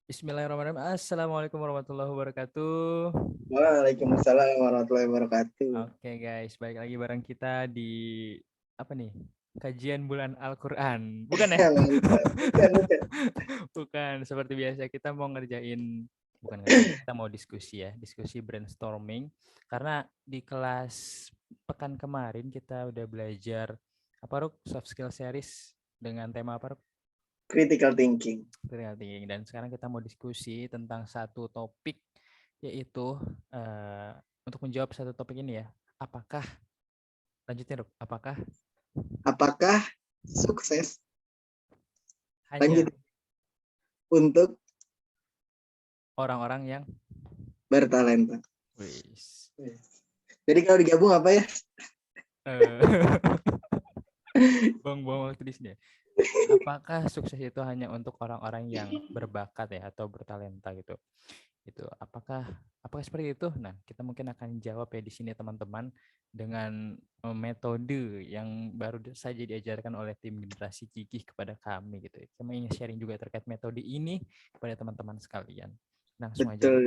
Bismillahirrahmanirrahim. Assalamualaikum warahmatullahi wabarakatuh. Waalaikumsalam warahmatullahi wabarakatuh. Oke guys, balik lagi bareng kita di apa nih? Kajian bulan Al-Quran. Bukan ya? Mantap. Bukan. Bukan. Seperti biasa kita mau bukan ngerjain, kita mau diskusi ya. Diskusi brainstorming. Karena di kelas pekan kemarin kita udah belajar apa Ruk? Soft skill series dengan tema apa Ruk? Critical thinking. Critical thinking. Dan sekarang kita mau diskusi tentang satu topik yaitu eh, untuk menjawab satu topik ini ya. Apakah lanjutnya Ruk, apakah Apakah sukses hanya lanjut untuk orang-orang yang bertalenta? wis Jadi kalau digabung apa ya? buang-buang waktu di sini. Apakah sukses itu hanya untuk orang-orang yang berbakat ya atau bertalenta gitu? Itu apakah seperti itu? Nah, kita mungkin akan jawab ya di sini teman-teman dengan metode yang baru saja diajarkan oleh tim generasi Gigih kepada kami gitu. Kami ingin sharing juga terkait metode ini kepada teman-teman sekalian. Langsung aja Ruk. Betul.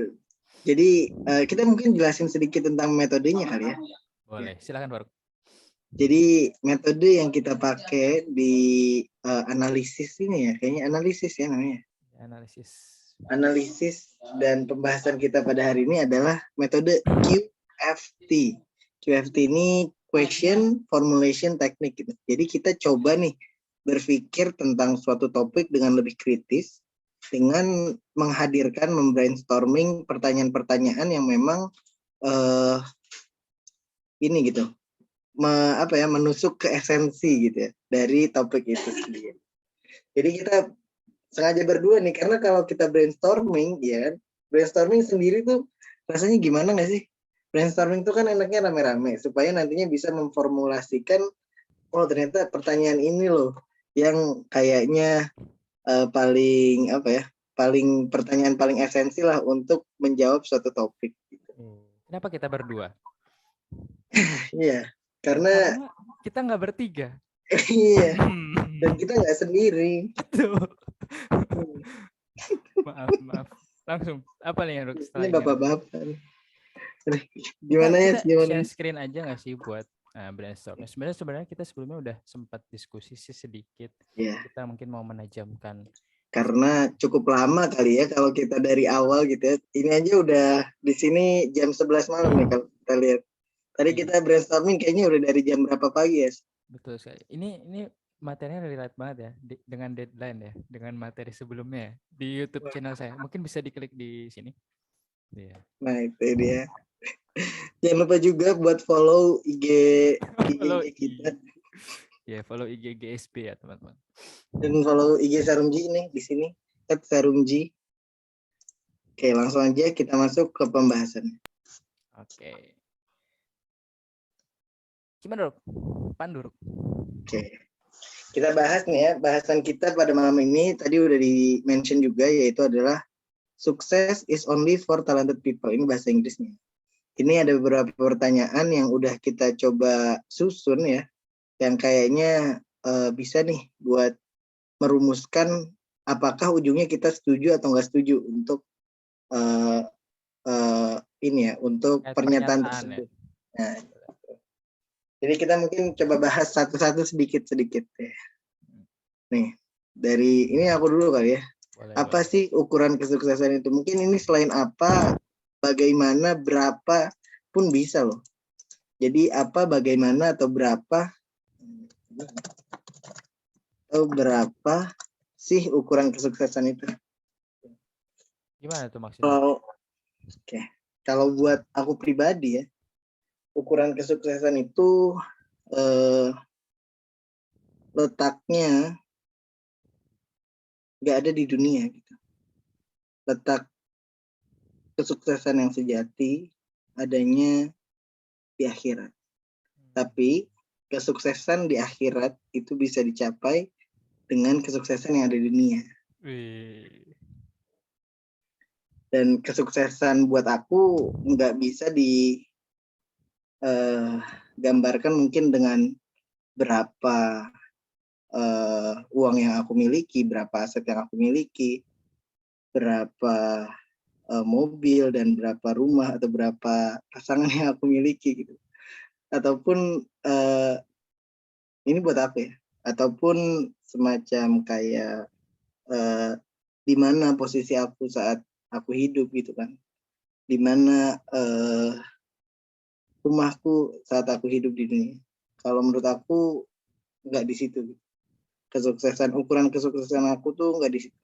Jadi kita mungkin jelasin sedikit tentang metodenya kali ya. Boleh, silakan Faruk. Jadi metode yang kita pakai di analisis ini ya, kayaknya analisis ya namanya. Analisis. Analisis dan pembahasan kita pada hari ini adalah metode QFT. QFT ini Question Formulation Technique gitu. Jadi kita coba nih berpikir tentang suatu topik dengan lebih kritis dengan menghadirkan membrainstorming pertanyaan-pertanyaan yang memang ini gitu menusuk ke esensi gitu ya dari topik itu sendiri. Jadi kita sengaja berdua nih karena kalau kita brainstorming ya brainstorming sendiri tuh rasanya gimana nggak sih? Brainstorming tuh kan enaknya rame-rame supaya nantinya bisa memformulasikan oh ternyata pertanyaan ini loh yang kayaknya paling apa ya pertanyaan paling esensi lah untuk menjawab suatu topik. Kenapa kita berdua? Iya, karena kita nggak bertiga. iya, dan kita nggak sendiri. Betul. Maaf. Langsung, apa nih yang Ini bapak-bapak. Gimana Ya? Gimana? share screen aja nggak sih buat brainstorm? Sebenarnya kita sebelumnya udah sempat diskusi sih sedikit. Ya. Kita mungkin mau menajamkan. Karena cukup lama kali ya kalau kita dari awal gitu ya. Ini aja udah di sini jam 11 malam nih kalau kita lihat. Tadi kita brainstorming kayaknya udah dari jam berapa pagi ya? Betul sekali. Ini materinya relate banget ya dengan deadline ya, dengan materi sebelumnya ya, di YouTube channel saya. Mungkin bisa diklik di sini. Iya. Nah itu dia. Jangan lupa juga buat follow IG kita. Ya, follow IG GSP ya teman-teman. Dan follow IG Sarumji nih di sini @sarumji. Oke, langsung aja kita masuk ke pembahasan. Oke. Gimana Ruk? Pandu Ruk. Oke. Kita bahas nih ya, bahasan kita pada malam ini tadi udah di-mention juga yaitu adalah success is only for talented people. Ini bahasa Inggrisnya. Ini ada beberapa pertanyaan yang udah kita coba susun ya, yang kayaknya bisa nih buat merumuskan apakah ujungnya kita setuju atau nggak setuju untuk ini ya, untuk pernyataan tersebut. Ya. Nah, jadi kita mungkin coba bahas satu-satu sedikit-sedikit ya. Nih, dari ini aku dulu kali ya. Apa sih ukuran kesuksesan itu? Mungkin ini selain apa, bagaimana, berapa pun bisa loh. Jadi apa, bagaimana, atau berapa sih ukuran kesuksesan itu? Gimana tuh maksudnya? Kalau buat aku pribadi ya, ukuran kesuksesan itu letaknya nggak ada di dunia gitu. Letak kesuksesan yang sejati adanya di akhirat. Tapi kesuksesan di akhirat itu bisa dicapai dengan kesuksesan yang ada di dunia. Dan kesuksesan buat aku nggak bisa digambarkan mungkin dengan berapa uang yang aku miliki, berapa aset yang aku miliki. berapa mobil dan berapa rumah atau berapa pasangan yang aku miliki gitu. Ataupun ini buat apa ya? Ataupun semacam kayak di mana posisi aku saat aku hidup gitu kan. Di mana rumahku saat aku hidup di dunia. Kalau menurut aku nggak di situ. Ukuran kesuksesan aku tuh nggak di situ.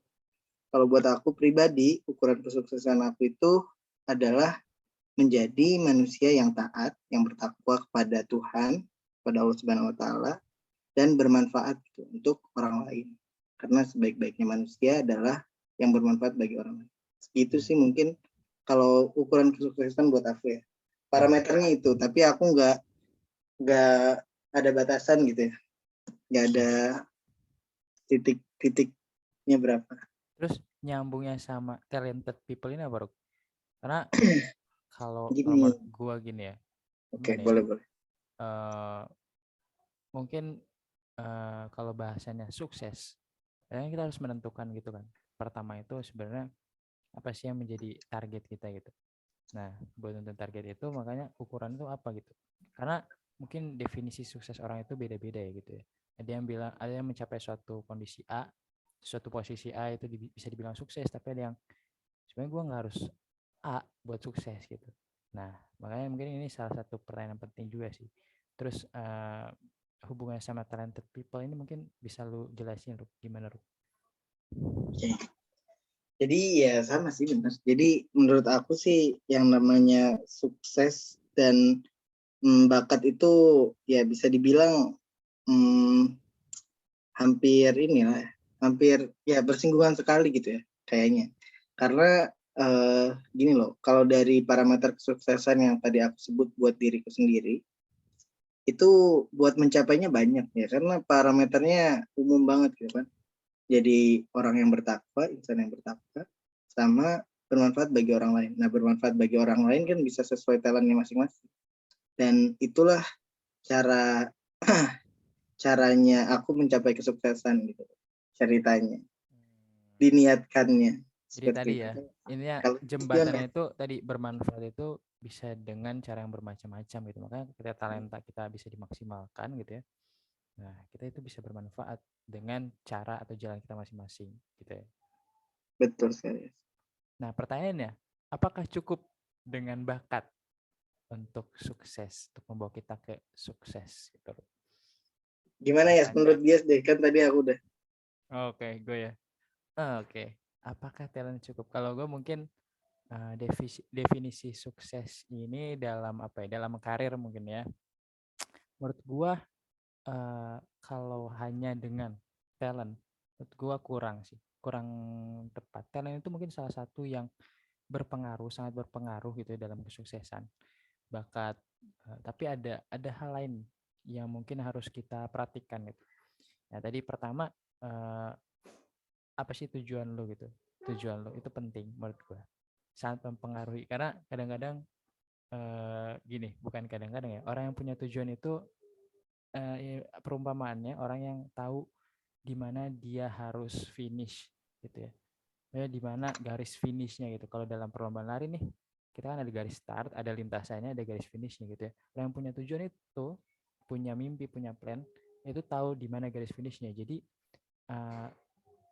Kalau buat aku pribadi, ukuran kesuksesan aku itu adalah menjadi manusia yang taat, yang bertakwa kepada Tuhan, kepada Allah Subhanahu wa taala, dan bermanfaat gitu, untuk orang lain. Karena sebaik-baiknya manusia adalah yang bermanfaat bagi orang lain. Itu sih mungkin kalau ukuran kesuksesan buat aku ya. Parameternya itu, tapi aku nggak ada batasan gitu ya. Nggak ada titiknya berapa. Terus nyambungnya sama talented people ini apa, Ruk? Karena kalau Gini. menurut gua gini ya, Oke, gimana ya? boleh. Mungkin kalau bahasanya sukses, kayaknya kita harus menentukan gitu kan. Pertama itu sebenarnya apa sih yang menjadi target kita gitu. Nah, buat tentuin target itu makanya ukuran itu apa gitu. Karena mungkin definisi sukses orang itu beda-beda ya gitu ya. Ada yang bilang, ada yang mencapai suatu kondisi A, suatu posisi A itu bisa dibilang sukses, tapi ada yang sebenarnya gue nggak harus A buat sukses gitu. Nah, makanya mungkin ini salah satu pertanyaan penting juga sih. Terus hubungannya sama talented people ini mungkin bisa lu jelasin, Ruk, gimana, Ruk? Oke. Jadi ya sama sih benar. Jadi menurut aku sih yang namanya sukses dan bakat itu ya bisa dibilang hampir inilah, hampir ya bersinggungan sekali gitu ya kayaknya. Karena gini loh, kalau dari parameter kesuksesan yang tadi aku sebut buat diriku sendiri, itu buat mencapainya banyak ya, karena parameternya umum banget gitu kan. Jadi orang yang bertakwa, insan yang bertakwa, sama bermanfaat bagi orang lain. Nah, bermanfaat bagi orang lain kan bisa sesuai talentnya masing-masing. Dan itulah cara caranya aku mencapai kesuksesan gitu. Ceritanya, diniatkannya Jadi tadi seperti ya, itu. intinya Kalau jembatannya itu tadi bermanfaat itu bisa dengan cara yang bermacam-macam gitu. Makanya ketika talenta kita bisa dimaksimalkan gitu ya. Nah, kita itu bisa bermanfaat dengan cara atau jalan kita masing-masing gitu ya. betul sekali. Nah, pertanyaannya, apakah cukup dengan bakat untuk sukses, untuk membawa kita ke sukses gitu? Gimana ya menurut dia deh, kan tadi aku udah. Oke, gue ya. Oke, apakah talent cukup? Kalau gue mungkin definisi sukses ini dalam apa ya? Dalam karir mungkin ya. Menurut gue kalau hanya dengan talent, menurut gue kurang sih, kurang tepat. Talent itu mungkin salah satu yang berpengaruh, sangat berpengaruh gitu ya dalam kesuksesan. Bakat, tapi ada hal lain yang mungkin harus kita perhatikan gitu. Nah, tadi pertama apa sih tujuan lo gitu? Tujuan lo itu penting menurut gue. Sangat mempengaruhi karena kadang-kadang gini, bukan kadang-kadang ya. Orang yang punya tujuan itu perumpamaannya orang yang tahu di mana dia harus finish gitu ya. Di mana garis finishnya gitu. Kalau dalam perlombaan lari nih, kita kan ada garis start, ada lintasannya, ada garis finishnya gitu ya. Orang yang punya tujuan itu, punya mimpi, punya plan, itu tahu di mana garis finishnya. Jadi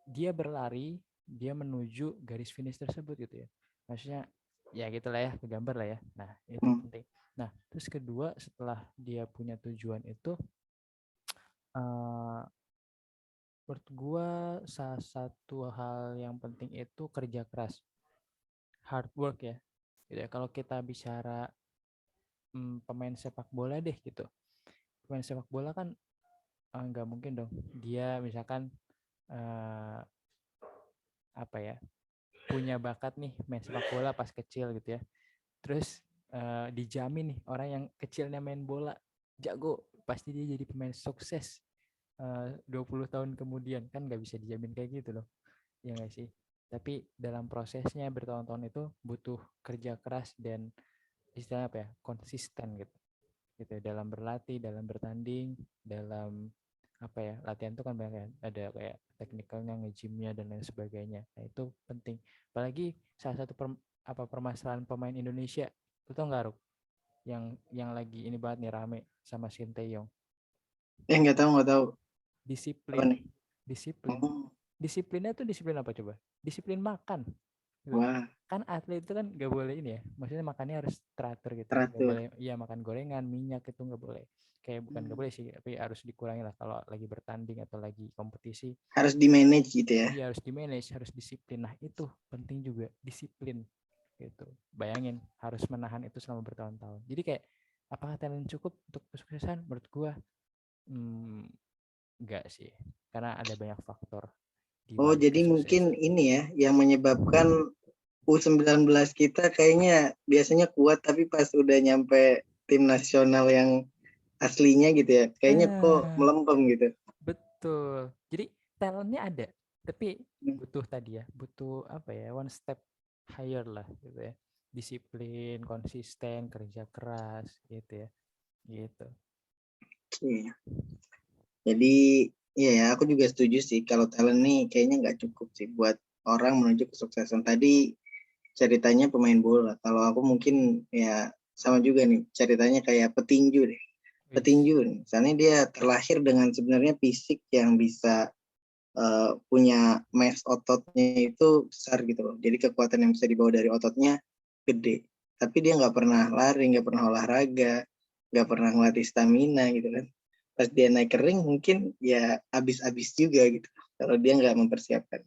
dia berlari, dia menuju garis finish tersebut gitu ya. Maksudnya ya gitulah ya, kegambar lah ya. Nah, itu penting. Nah, terus kedua setelah dia punya tujuan itu, menurut gue salah satu hal yang penting itu kerja keras, hard work ya. Gitu ya. Kalau kita bicara pemain sepak bola deh gitu, pemain sepak bola kan nggak mungkin dong dia misalkan apa ya, punya bakat nih main sepak bola pas kecil gitu ya, terus dijamin nih orang yang kecilnya main bola jago pasti dia jadi pemain sukses 20 tahun kemudian, kan nggak bisa dijamin kayak gitu loh, ya nggak sih? Tapi dalam prosesnya bertahun-tahun itu butuh kerja keras dan istilahnya apa ya, konsisten gitu dalam berlatih, dalam bertanding, dalam apa ya, latihan itu kan banyak ya, ada kayak teknikalnya, nge-gymnya dan lain sebagainya. Nah itu penting. Apalagi salah satu permasalahan pemain Indonesia, itu tau nggak Ruk? Yang lagi ini banget nih rame sama Sinteyong. Nggak tahu apa Disiplin, nih. disiplin. Oh, Disiplinnya tuh disiplin apa coba? Disiplin makan. Gitu. wah, Kan atlet itu kan nggak boleh ini ya, maksudnya makannya harus teratur gitu, nggak teratur. boleh ya makan gorengan, minyak itu nggak boleh, kayak bukan nggak boleh sih, tapi harus dikurangi lah kalau lagi bertanding atau lagi kompetisi. Harus di manage gitu ya. Iya harus di manage, harus disiplin. Nah itu penting juga, disiplin gitu. Bayangin harus menahan itu selama bertahun-tahun. Jadi kayak apakah talent cukup untuk kesuksesan? Menurut gua enggak sih, karena ada banyak faktor di Oh, balik jadi mungkin kesuksesan. ini ya yang menyebabkan U19 kita kayaknya biasanya kuat, tapi pas udah nyampe tim nasional yang aslinya gitu ya, kayaknya kok Ah, melempem gitu. betul. Jadi talentnya ada, tapi Hmm. butuh tadi ya, butuh apa ya, one step higher lah gitu ya. Disiplin, konsisten, kerja keras gitu ya. Gitu. Iya. Jadi ya aku juga setuju sih kalau talent nih kayaknya nggak cukup sih buat orang menuju kesuksesan. Tadi ceritanya pemain bola. Kalau aku mungkin ya sama juga nih ceritanya kayak petinju deh. Wis. Petinju nih. Misalnya dia terlahir dengan sebenarnya fisik yang bisa punya mass ototnya itu besar gitu loh. Jadi kekuatan yang bisa dibawa dari ototnya gede. Tapi dia nggak pernah lari, nggak pernah olahraga, nggak pernah ngelatih stamina gitu kan. Pas dia naik ke ring mungkin ya habis-habis juga gitu. Kalau dia nggak mempersiapkan.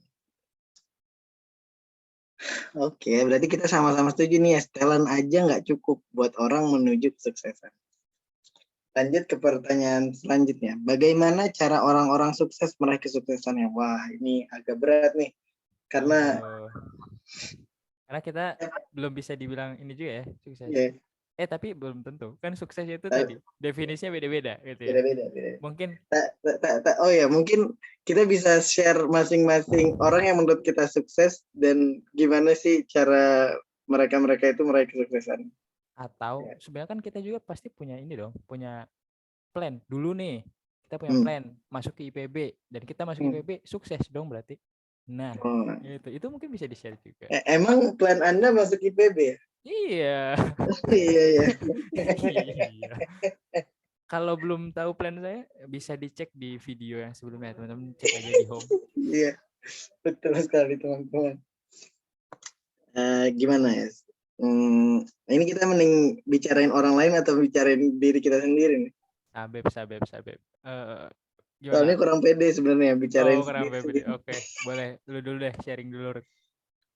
Oke, berarti kita sama-sama setuju nih ya, talent aja nggak cukup buat orang menuju kesuksesan. Lanjut ke pertanyaan selanjutnya. Bagaimana cara orang-orang sukses meraih kesuksesannya? Wah, ini agak berat nih. Karena Aduh. Karena kita belum bisa dibilang ini juga ya, sukses. ya, Tapi belum tentu. Kan sukses itu tadi definisinya beda-beda gitu ya. beda-beda. Mungkin Oh ya, mungkin kita bisa share masing-masing orang yang menurut kita sukses dan gimana sih cara mereka-mereka itu meraih kesuksesan. atau Ya. sebenarnya kan kita juga pasti punya ini dong, punya plan dulu nih. Kita punya Hmm. plan masuk ke IPB dan kita masuk Hmm. IPB sukses dong berarti. Nah, Oh. itu mungkin bisa di-share juga. Emang plan Anda masuk IPB ya? Iya. Iya, iya. Iya. Kalau belum tahu plan saya bisa dicek di video yang sebelumnya, teman-teman cek aja di home. Iya, betul sekali teman-teman. Gimana ya? Ini kita mending bicarain orang lain atau bicarain diri kita sendiri nih? Sabep. Soalnya Gimana? kurang pede sebenarnya Oh, bicarain kurang sendiri PPD. sendiri. Oke, boleh. Lu dulu deh, sharing dulu.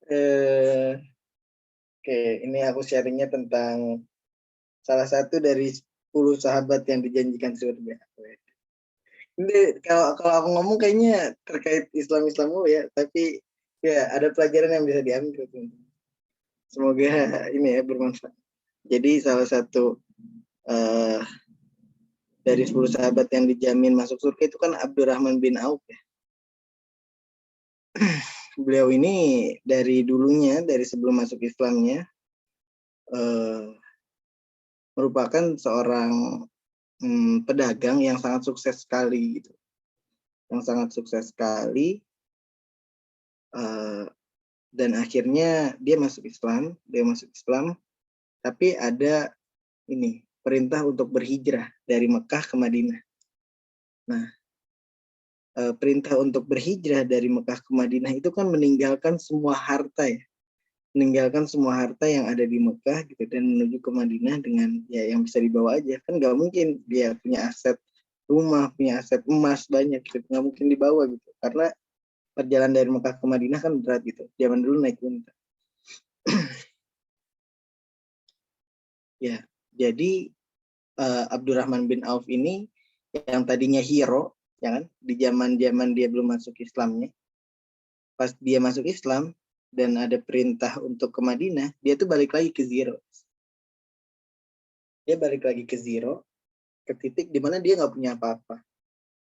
Eh, Oke, ini aku sharingnya tentang salah satu dari 10 sahabat yang dijanjikan surga. Ini kalau aku ngomong kayaknya terkait Islam mulu ya, tapi ya ada pelajaran yang bisa diambil. Semoga ini ya bermanfaat. Jadi salah satu uh, dari 10 sahabat yang dijamin masuk surga itu kan Abdurrahman bin Auf ya. Beliau ini dari dulunya, dari sebelum masuk Islamnya, merupakan seorang pedagang yang sangat sukses sekali gitu. Yang sangat sukses sekali, dan akhirnya dia masuk Islam, tapi ada ini perintah untuk berhijrah dari Mekah ke Madinah. Nah, perintah untuk berhijrah dari Mekah ke Madinah itu kan meninggalkan semua harta ya, meninggalkan semua harta yang ada di Mekah gitu dan menuju ke Madinah dengan ya yang bisa dibawa aja. Kan nggak mungkin dia punya aset rumah, punya aset emas banyak gitu, nggak mungkin dibawa gitu, karena perjalanan dari Mekah ke Madinah kan berat gitu. Zaman dulu naik unta. Ya, jadi Abdurrahman bin Auf ini yang tadinya hero, ya kan, di zaman dia belum masuk Islamnya, pas dia masuk Islam dan ada perintah untuk ke Madinah, dia tuh balik lagi ke zero. Dia balik lagi ke zero, ke titik di mana dia nggak punya apa-apa,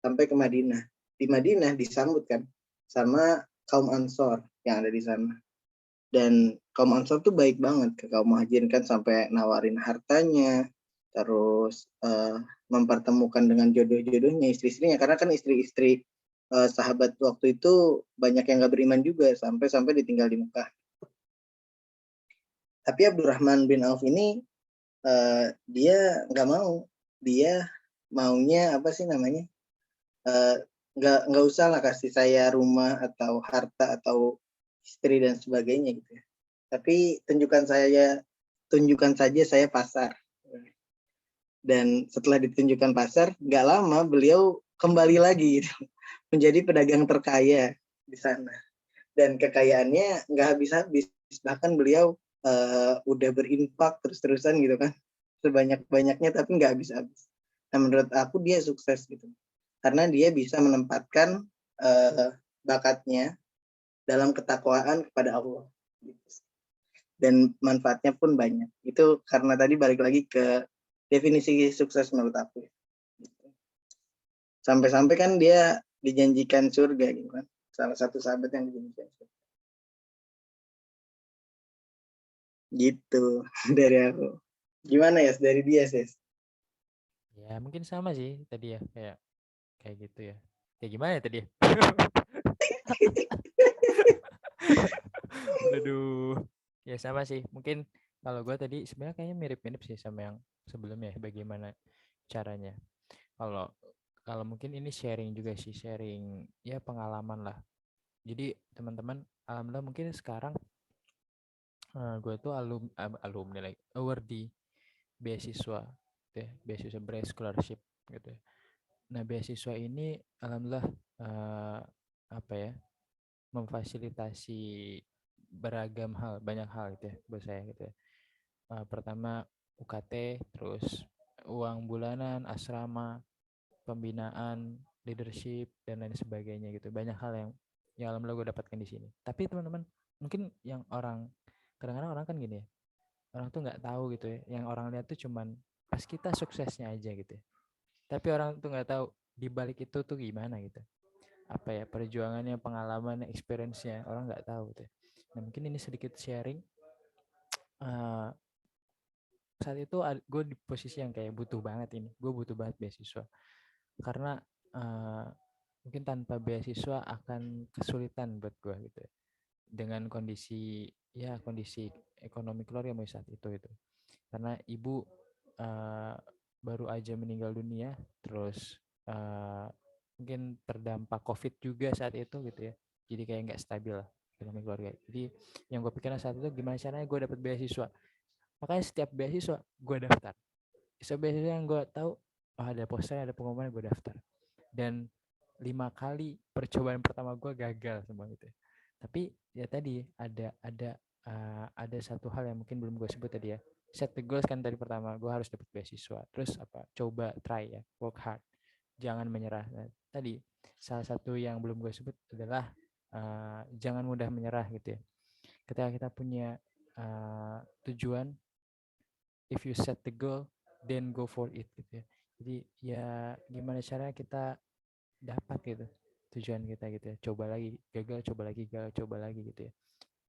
sampai ke Madinah. Di Madinah disambut kan sama kaum Ansor yang ada di sana. Dan kaum Ansor tuh baik banget ke kaum Muhajirin kan, sampai nawarin hartanya, terus mempertemukan dengan jodoh-jodohnya, istri-istrinya, karena kan istri-istri sahabat waktu itu banyak yang nggak beriman juga sampai ditinggal di Mekah. Tapi Abdurrahman bin Auf ini dia nggak mau, dia maunya apa sih namanya, nggak usah lah kasih saya rumah atau harta atau istri dan sebagainya gitu ya. Tapi tunjukkan saja saya pasar. Dan setelah ditunjukkan pasar, nggak lama beliau kembali lagi gitu, menjadi pedagang terkaya di sana. Dan kekayaannya nggak habis-habis, bahkan beliau udah berinfak terus-terusan gitu kan, sebanyak-banyaknya tapi nggak habis-habis. Nah menurut aku dia sukses gitu, karena dia bisa menempatkan bakatnya dalam ketakwaan kepada Allah. Dan manfaatnya pun banyak. Itu karena tadi balik lagi ke definisi sukses menurut aku. Sampai-sampai kan dia dijanjikan surga gitu kan. Salah satu sahabat yang dijanjikan surga. Gitu dari aku. Gimana ya dari dia, Sis? Ya mungkin sama sih tadi ya, kayak gitu ya. Kayak gimana ya tadi ya? Aduh. Ya sama sih. Mungkin kalau gue tadi sebenarnya kayaknya mirip-mirip sih sama yang sebelumnya. Bagaimana caranya? Kalau kalau mungkin ini sharing juga sih, sharing ya pengalaman lah. Jadi teman-teman, alhamdulillah mungkin sekarang gue tuh alumni lagi, award di beasiswa, gitu ya, beasiswa Braille Scholarship gitu ya. Nah beasiswa ini alhamdulillah apa ya, memfasilitasi beragam hal, banyak hal gitu ya buat saya gitu ya. Pertama UKT, terus uang bulanan, asrama, pembinaan, leadership dan lain sebagainya gitu. Banyak hal yang alhamdulillah gue dapatkan di sini. Tapi teman-teman, mungkin yang kadang-kadang orang kan gini ya, orang tuh nggak tahu gitu ya. Yang orang lihat tuh cuman pas kita suksesnya aja gitu ya. Tapi orang tuh nggak tahu di balik itu tuh gimana gitu. Apa ya, perjuangannya, pengalaman, experience-nya orang nggak tahu gitu ya. Nah mungkin ini sedikit sharing. Saat itu gue di posisi yang kayak butuh banget ini. Gue butuh banget beasiswa. Karena mungkin tanpa beasiswa akan kesulitan buat gue gitu ya. Dengan kondisi ekonomi keluarga mulai saat itu karena ibu baru aja meninggal dunia, terus mungkin terdampak COVID juga saat itu gitu ya, jadi kayak nggak stabil lah ekonomi keluarga. Jadi yang gue pikirkan saat itu gimana caranya gue dapat beasiswa, makanya setiap beasiswa gue daftar. Beasiswa yang gue tahu ada posternya, ada pengumuman, gue daftar. Dan 5 kali percobaan pertama gue gagal semua gitu ya. Tapi ya tadi ada satu hal yang mungkin belum gue sebut tadi ya. Set the goals kan tadi pertama, gue harus dapat beasiswa. Terus apa? Coba try ya, work hard, jangan menyerah. Nah, tadi salah satu yang belum gue sebut adalah jangan mudah menyerah gitu ya. Ketika kita punya tujuan, if you set the goal, then go for it gitu ya. Jadi ya gimana caranya kita dapat gitu tujuan kita gitu ya. Coba lagi, gagal, coba lagi, gagal, coba lagi gitu ya.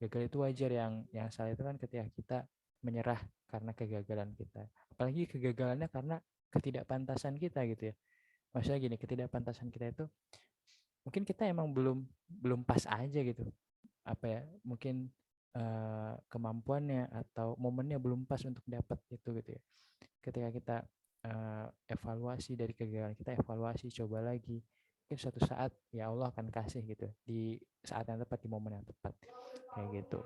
Gagal itu wajar, yang salah itu kan ketika kita menyerah karena kegagalan kita. Apalagi kegagalannya karena ketidakpantasan kita gitu ya. Maksudnya gini, ketidakpantasan kita itu mungkin kita emang belum pas aja gitu. Apa ya? Mungkin kemampuannya atau momennya belum pas untuk dapat itu gitu ya. Ketika kita evaluasi dari kegagalan kita, evaluasi, coba lagi, mungkin suatu saat ya Allah akan kasih gitu di saat yang tepat, di momen yang tepat kayak gitu.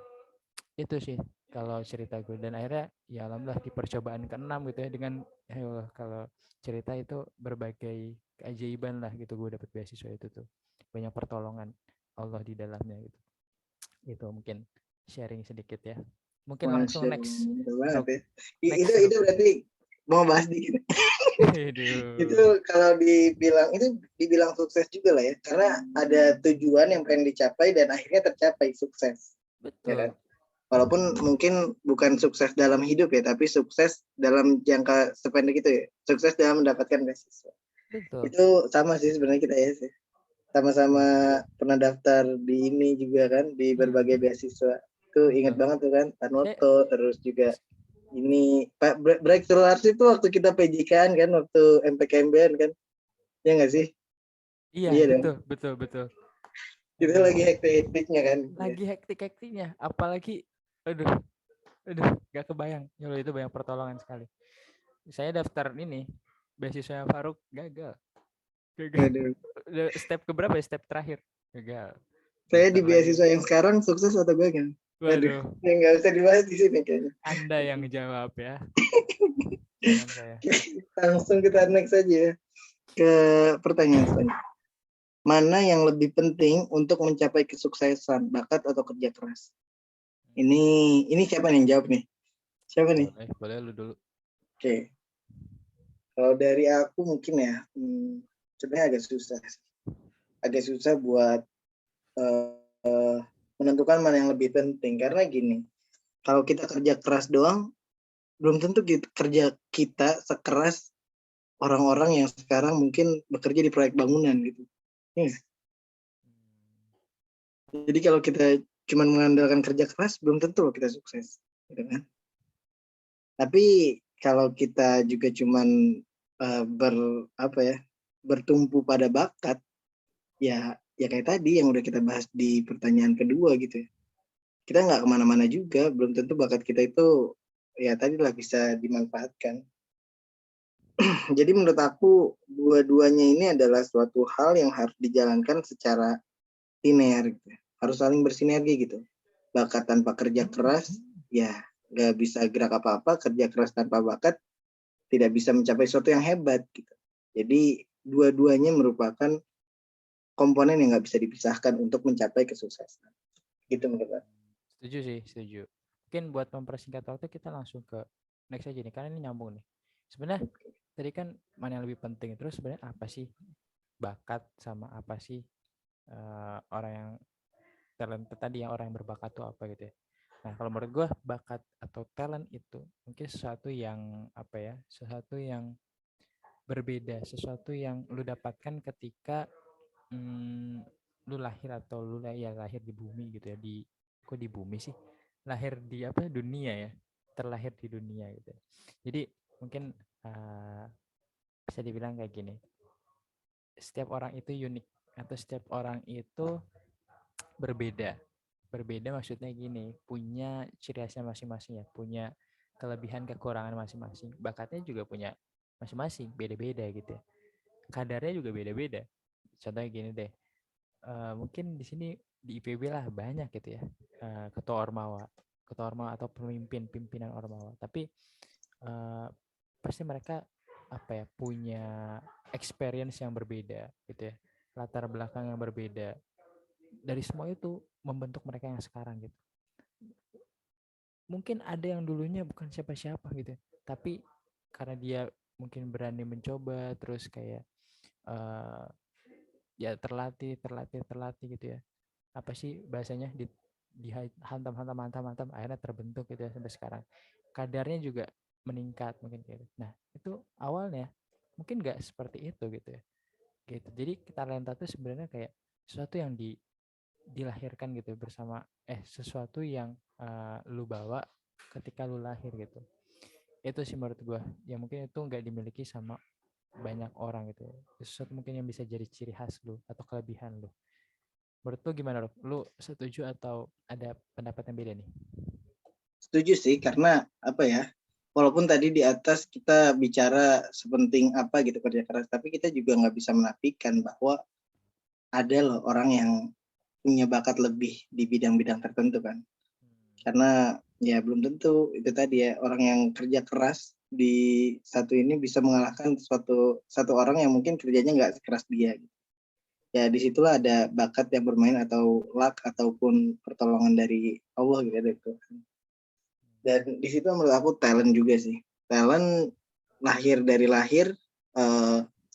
Itu sih kalau cerita gue, dan akhirnya ya alhamdulillah di percobaan ke-6 gitu ya, dengan ya Allah, kalau cerita itu berbagai keajaiban lah gitu, gue dapet beasiswa itu tuh banyak pertolongan Allah di dalamnya gitu. Itu mungkin sharing sedikit ya, mungkin langsung Masya next Allah, Ruk. itu Next Ruk. berarti mau bahas dikit. Itu Aduh. kalau dibilang sukses juga lah ya, karena ada tujuan yang pengen dicapai dan akhirnya tercapai, sukses ya kan. Betul. Walaupun mungkin bukan sukses dalam hidup ya, tapi sukses dalam jangka sependek itu ya, sukses dalam mendapatkan beasiswa. Betul. Itu sama sih sebenarnya kita ya sih, sama-sama pernah daftar di ini juga kan, di berbagai beasiswa. Itu ingat banget tuh kan, Tanoto, terus juga ini Pak Breakthrough Arts itu waktu kita PJK kan, waktu MPKMBN kan, ya nggak sih? Iya, Iya dong. betul. Kita Aduh, lagi hektik-hektiknya kan. lagi hektik-hektiknya, apalagi aduh, gak kebayang. Ya Allah, itu banyak pertolongan sekali. Saya daftar ini beasiswa Faruk gagal. Aduh. Udah step keberapa ya? Step terakhir gagal. Saya di Daftar lagi. beasiswa yang sekarang sukses atau gagal? Aduh, Waduh, yang nggak usah dibahas di sini kayaknya. Anda yang jawab ya. Jangan saya. Langsung kita next saja ya, ke pertanyaan selanjutnya. Mana yang lebih penting untuk mencapai kesuksesan, bakat atau kerja keras? Ini siapa nih yang jawab nih? Siapa nih? Boleh lu dulu. Oke. Kalau dari aku mungkin ya, sebenarnya agak susah buat menentukan mana yang lebih penting, karena gini, kalau kita kerja keras doang, belum tentu kerja kita sekeras orang-orang yang sekarang mungkin bekerja di proyek bangunan gitu. Jadi kalau kita cuma mengandalkan kerja keras, belum tentu kita sukses, gitu kan? Tapi kalau kita juga cuma bertumpu pada bakat, ya kayak tadi yang udah kita bahas di pertanyaan kedua gitu ya. Kita nggak kemana-mana juga, belum tentu bakat kita itu ya tadi lah bisa dimanfaatkan. Jadi menurut aku dua-duanya ini adalah suatu hal yang harus dijalankan secara linear gitu. Harus saling bersinergi gitu. Bakat tanpa kerja keras ya nggak bisa gerak apa-apa, kerja keras tanpa bakat tidak bisa mencapai sesuatu yang hebat gitu. Jadi dua-duanya merupakan komponen yang nggak bisa dipisahkan untuk mencapai kesuksesan. Gitu menurut aku. Setuju sih, setuju. Mungkin buat mempersingkat waktu kita langsung ke next aja nih, karena ini nyambung nih. Sebenarnya tadi kan mana yang lebih penting, terus sebenarnya apa sih bakat sama apa sih orang yang talent tadi, yang orang yang berbakat tuh apa gitu ya. Nah, kalau menurut gue bakat atau talent itu mungkin sesuatu yang apa ya, sesuatu yang berbeda, sesuatu yang lu dapatkan ketika lu lahir atau lahir di bumi gitu ya, kok di bumi sih, lahir di apa, dunia ya, terlahir di dunia gitu. Jadi mungkin bisa dibilang kayak gini, setiap orang itu unik atau setiap orang itu berbeda. Berbeda maksudnya gini, punya ciri khasnya masing-masing ya, punya kelebihan kekurangan masing-masing. Bakatnya juga punya masing-masing, beda-beda gitu ya. Kadarnya juga beda-beda. Contohnya gini deh, mungkin di sini di IPB lah banyak gitu ya, ketua ormawa atau pimpinan ormawa. Tapi pasti mereka apa ya, punya experience yang berbeda gitu ya, latar belakang yang berbeda. Dari semua itu membentuk mereka yang sekarang gitu. Mungkin ada yang dulunya bukan siapa-siapa gitu, tapi karena dia mungkin berani mencoba, terus kayak ya terlatih gitu ya. Apa sih bahasanya, dihantam akhirnya terbentuk gitu ya sampai sekarang. Kadarnya juga meningkat mungkin gitu. Nah, itu awalnya mungkin nggak seperti itu gitu ya. Gitu. Jadi talenta itu sebenarnya kayak sesuatu yang dilahirkan gitu bersama sesuatu yang lu bawa ketika lu lahir gitu. Itu sih menurut gue, ya mungkin itu nggak dimiliki sama banyak orang gitu. Sesuatu mungkin yang bisa jadi ciri khas lu atau kelebihan lu. Menurut lu gimana, Rok? Lu setuju atau ada pendapat yang beda nih? Setuju sih, karena apa ya, walaupun tadi di atas kita bicara sepenting apa gitu kerja keras, tapi kita juga nggak bisa menafikan bahwa ada loh orang yang punya bakat lebih di bidang-bidang tertentu kan. Karena ya belum tentu itu tadi ya, orang yang kerja keras di satu ini bisa mengalahkan satu orang yang mungkin kerjanya nggak sekeras dia. Ya disitulah ada bakat yang bermain atau luck ataupun pertolongan dari Allah gitu. Dan di situ menurut aku talent juga sih. Talent dari lahir,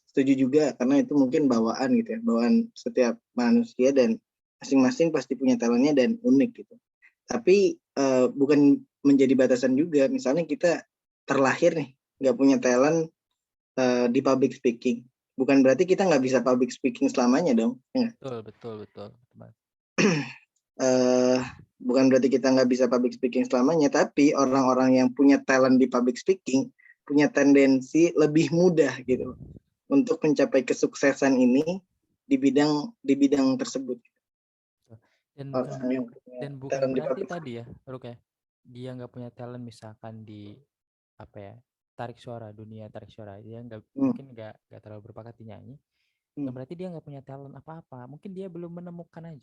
setuju juga karena itu mungkin bawaan gitu ya, bawaan setiap manusia, dan masing-masing pasti punya talentnya dan unik gitu. Tapi bukan menjadi batasan juga. Misalnya kita terlahir nih nggak punya talent di public speaking, bukan berarti kita nggak bisa public speaking selamanya dong. Ya. Betul. Bukan berarti kita nggak bisa public speaking selamanya, tapi orang-orang yang punya talent di public speaking punya tendensi lebih mudah gitu untuk mencapai kesuksesan ini di bidang tersebut. Dan Orang yang punya dan bukan talent di berarti public tadi ya, Ruk ya, dia nggak punya talent misalkan di apa ya, dunia tarik suara, dia nggak Hmm, mungkin nggak terlalu berbakat di nyanyi, bukan hmm. berarti dia nggak punya talent apa-apa, mungkin dia belum menemukan aja.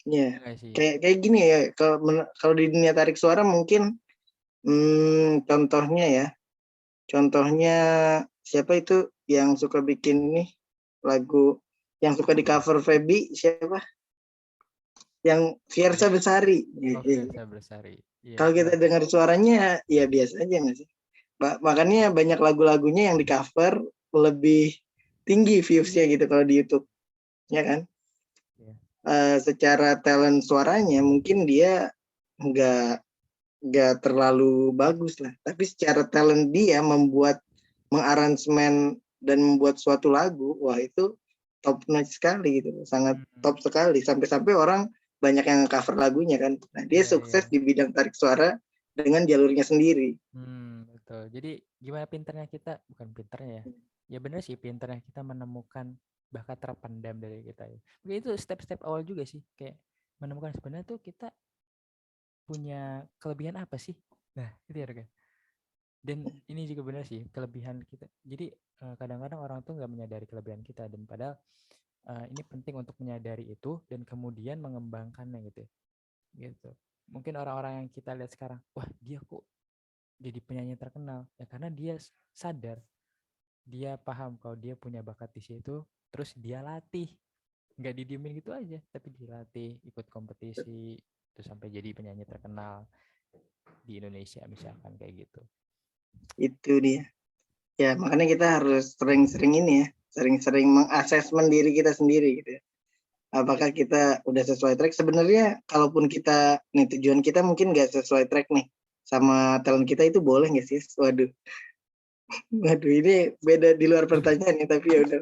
Ya, Iya nggak sih? kayak gini ya. Kalau di dunia tarik suara mungkin contohnya siapa itu yang suka bikin ini lagu yang suka di cover Feby, siapa? Yang Fiersa Besari. Oh, Firsa Bersari. Iya, Kalau kita tahu. dengar suaranya ya biasa aja nggak sih? Makanya banyak lagu-lagunya yang di cover lebih tinggi viewsnya gitu kalau di YouTube, ya kan? Iya. Secara talent suaranya mungkin dia nggak terlalu bagus lah, tapi secara talent dia mengaransemen dan membuat suatu lagu, wah itu top notch sekali gitu, sangat Hmm, top sekali, sampai orang banyak yang cover lagunya kan. Nah, dia iya, iya. sukses di bidang tarik suara dengan jalurnya sendiri. Betul. Jadi gimana pinternya kita, bukan pinternya ya. Ya benar sih, pinternya kita menemukan bakat terpendam dari kita ya. Mungkin itu step-step awal juga sih, kayak menemukan sebenarnya tuh kita punya kelebihan apa sih. Nah, itu ya kan. Dan ini juga benar sih, kelebihan kita. Jadi kadang-kadang orang tuh nggak menyadari kelebihan kita, dan padahal ini penting untuk menyadari itu dan kemudian mengembangkannya gitu. Gitu. Mungkin orang-orang yang kita lihat sekarang, wah dia kok jadi penyanyi terkenal, ya karena dia sadar, dia paham kalau dia punya bakat di situ, terus dia latih, nggak didiemin gitu aja, tapi dilatih, ikut kompetisi, terus sampai jadi penyanyi terkenal di Indonesia misalkan kayak gitu. Itu dia. Ya, makanya kita harus sering-sering ini ya, sering-sering mengasesmen diri kita sendiri gitu ya. Apakah kita udah sesuai track? Sebenarnya kalaupun kita nih tujuan kita mungkin nggak sesuai track nih sama talent kita, itu boleh nggak sih? Waduh, ini beda di luar pertanyaan nih, tapi ya udah.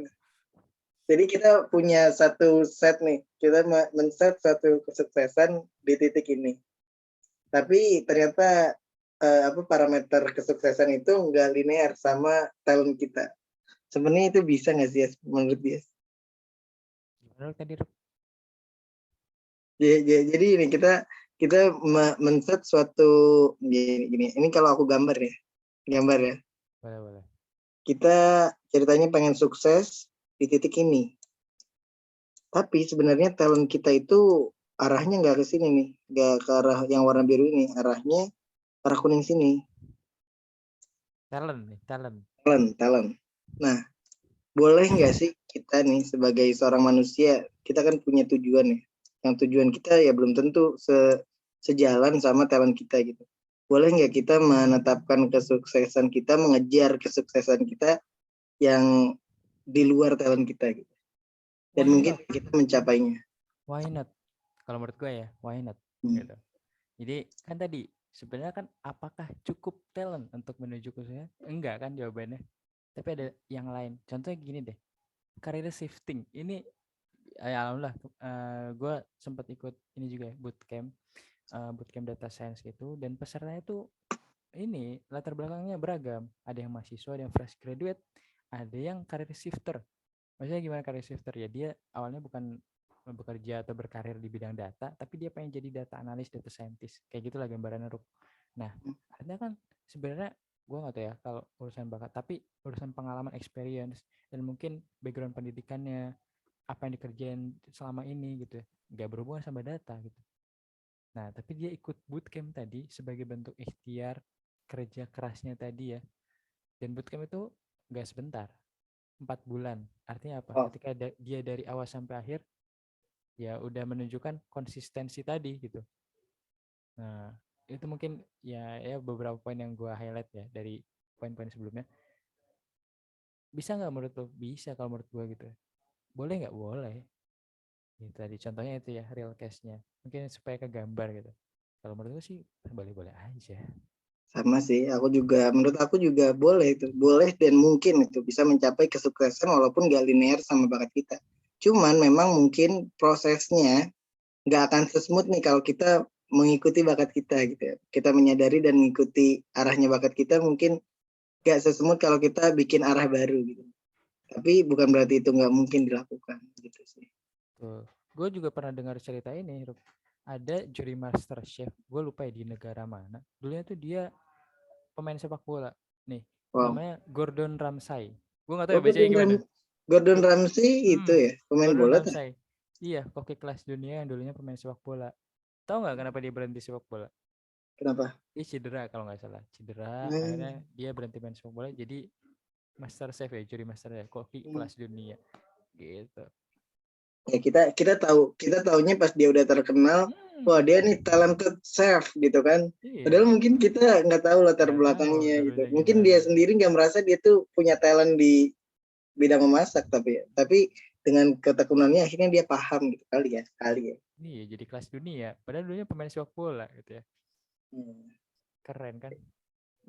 Jadi kita punya satu set nih, kita men-set satu kesuksesan di titik ini. Tapi ternyata parameter kesuksesan itu nggak linear sama talent kita. Sebenarnya itu bisa nggak sih menurut dia? Gimana tadi? Jadi ini kita men-set suatu gini. Ini kalau aku gambar ya. Boleh. Kita ceritanya pengen sukses di titik ini. Tapi sebenarnya talent kita itu arahnya nggak ke sini nih, nggak ke arah yang warna biru ini, arahnya arah kuning sini. Talent. Talent. Nah, boleh nggak sih kita nih sebagai seorang manusia, kita kan punya tujuan ya. Yang tujuan kita ya belum tentu sejalan sama talent kita gitu. Boleh nggak kita menetapkan kesuksesan kita, mengejar kesuksesan kita yang di luar talent kita gitu. Dan Why mungkin not? kita mencapainya. Why not? Kalau menurut gue ya, why not? Gitu. Jadi kan tadi sebenarnya kan apakah cukup talent untuk menuju ke sana? Enggak kan jawabannya. Tapi ada yang lain. Contohnya gini deh, career shifting. Ini ya alhamdulillah gue sempat ikut ini juga ya, bootcamp data science gitu, dan pesertanya itu ini latar belakangnya beragam. Ada yang mahasiswa, ada yang fresh graduate, ada yang career shifter. Maksudnya gimana career shifter ya? Dia awalnya bukan bekerja atau berkarir di bidang data, tapi dia pengen jadi data analis, data scientist. Kayak gitulah gambarannya, Ruk. Nah, artinya kan sebenarnya gue nggak tahu ya kalau urusan bakat, tapi urusan pengalaman, experience, dan mungkin background pendidikannya, apa yang dikerjain selama ini gitu ya, nggak berhubungan sama data gitu. Nah, tapi dia ikut bootcamp tadi sebagai bentuk ikhtiar kerja kerasnya tadi ya. Dan bootcamp itu nggak sebentar, 4 bulan. Artinya apa? Oh, Ketika dia dari awal sampai akhir, ya udah menunjukkan konsistensi tadi gitu. Nah, itu mungkin ya beberapa poin yang gue highlight ya dari poin-poin sebelumnya. Bisa nggak menurut lo? Bisa kalau menurut gue gitu. Boleh nggak? Boleh. Gitu tadi contohnya itu ya, real case-nya. Mungkin supaya kegambar gitu. Kalau menurut gue sih boleh-boleh aja. sama sih. Menurut aku juga boleh itu. Boleh dan mungkin itu bisa mencapai kesuksesan walaupun gak linear sama bakat kita. Cuman memang mungkin prosesnya nggak akan sesmooth nih kalau kita mengikuti bakat kita gitu ya. Kita menyadari dan mengikuti arahnya bakat kita mungkin nggak sesmooth kalau kita bikin arah baru gitu. Tapi bukan berarti itu nggak mungkin dilakukan gitu sih. Tuh. Gue juga pernah dengar cerita ini, Rup. Ada juri master chef, gue lupa ya di negara mana. Dulunya tuh dia pemain sepak bola. Nih, Wow. namanya Gordon Ramsay. Gue gak tahu Oh, ya bacanya gimana. Gordon Ramsay itu Hmm, ya pemain Gordon bola tuh. Ramsay. Iya, koki kelas dunia yang dulunya pemain sepak bola. Tahu nggak kenapa dia berhenti sepak bola? Kenapa? Dia cedera kalau nggak salah. Cedera, akhirnya Hmm. dia berhenti main sepak bola. Jadi master chef ya, juri master ya, koki kelas dunia. Gitu. Ya kita taunya pas dia udah terkenal, wah dia Hmm, nih talented chef gitu kan. Padahal iya. mungkin kita nggak tahu latar Nggak tahu belakangnya gitu. dulunya Mungkin gimana. dia sendiri nggak merasa dia tuh punya talent di bidang memasak, tapi dengan ketekunannya akhirnya dia paham gitu kali ya. Iya, jadi kelas dunia. Padahal dulunya pemain sepak bola gitu ya. Hmm. Keren kan?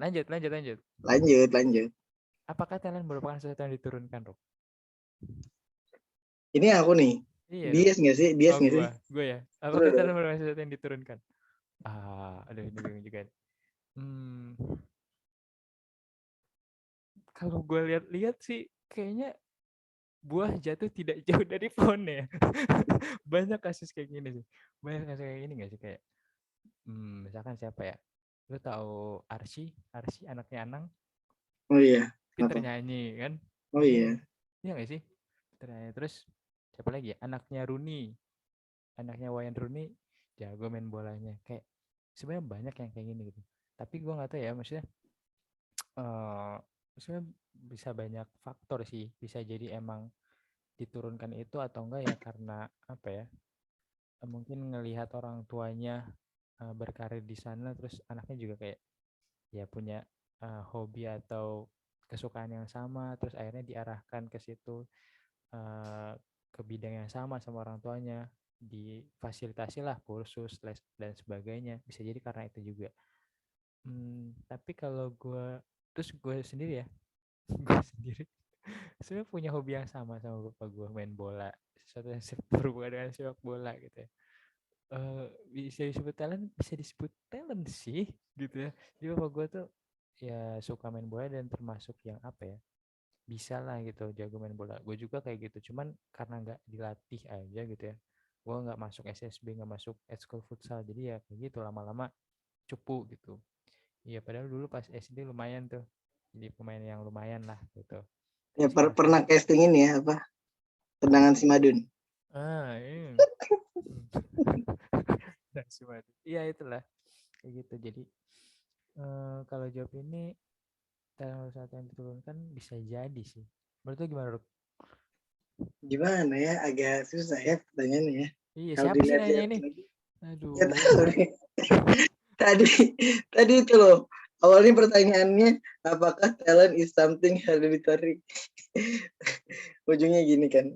Lanjut, lanjut, lanjut. Lanjut. Apakah talent merupakan sesuatu yang diturunkan, Rob? Ini aku nih, Iya, Rob. bias nggak sih? Bias Oh, nggak sih? gue ya. Terus Apakah talent merupakan sesuatu yang diturunkan? Aduh, ini bingung juga. Hmm, kalau gue lihat-lihat sih, kayaknya buah jatuh tidak jauh dari pohon ya. Banyak kasus kayak gini sih. Banyak kasus kayak gini nggak sih kayak, misalkan siapa ya? Lu tahu Arsy? Arsy anaknya Anang, oh iya, pinter apa? nyanyi kan? Oh iya, Iya nggak sih? Pinter nyanyi. Terus siapa lagi ya? Anaknya Rooney, anaknya Wayne Rooney, jago main bolanya. Kayak sebenarnya banyak yang kayak gini gitu. Tapi gue nggak tahu ya, maksudnya eh maksudnya bisa banyak faktor sih. Bisa jadi emang diturunkan itu atau enggak ya karena apa ya? Mungkin ngelihat orang tuanya berkarir di sana, terus anaknya juga kayak ya punya hobi atau kesukaan yang sama, terus akhirnya diarahkan ke situ, eh, ke bidang yang sama orang tuanya, difasilitasi lah kursus les dan sebagainya. Bisa jadi karena itu juga. Tapi kalau gue sendiri ya, gue sendiri sebenarnya punya hobi yang sama bapak gue, main bola, sesuatu yang berhubungan dengan sepak bola gitu ya. Bisa disebut talent, bisa disebut talent sih gitu ya. Jadi bapak gue tuh ya suka main bola dan termasuk yang apa ya, bisa lah gitu jago main bola. Gue juga kayak gitu, cuman karena nggak dilatih aja gitu ya, gue nggak masuk SSB, nggak masuk ekskul futsal, jadi ya kayak gitu lama-lama cupu gitu. Iya, padahal dulu pas SD lumayan tuh, jadi pemain yang lumayan lah gitu. ya Tapi sekarang pernah casting ini ya apa? Tendangan si Madun. iya. Nah, iya itulah kayak gitu. Jadi kalau jawab ini, talent saat yang diturunkan bisa jadi sih. Menurut lu gimana, Ruk? Gimana ya? Agak susah ya pertanyaannya ya. Iya, Kalau siapa sih nanya dilihat-lihat ini? lagi, ya Aduh. tahu nih. Tadi tadi itu loh. Awalnya pertanyaannya, apakah talent is something hereditary? Ujungnya gini kan.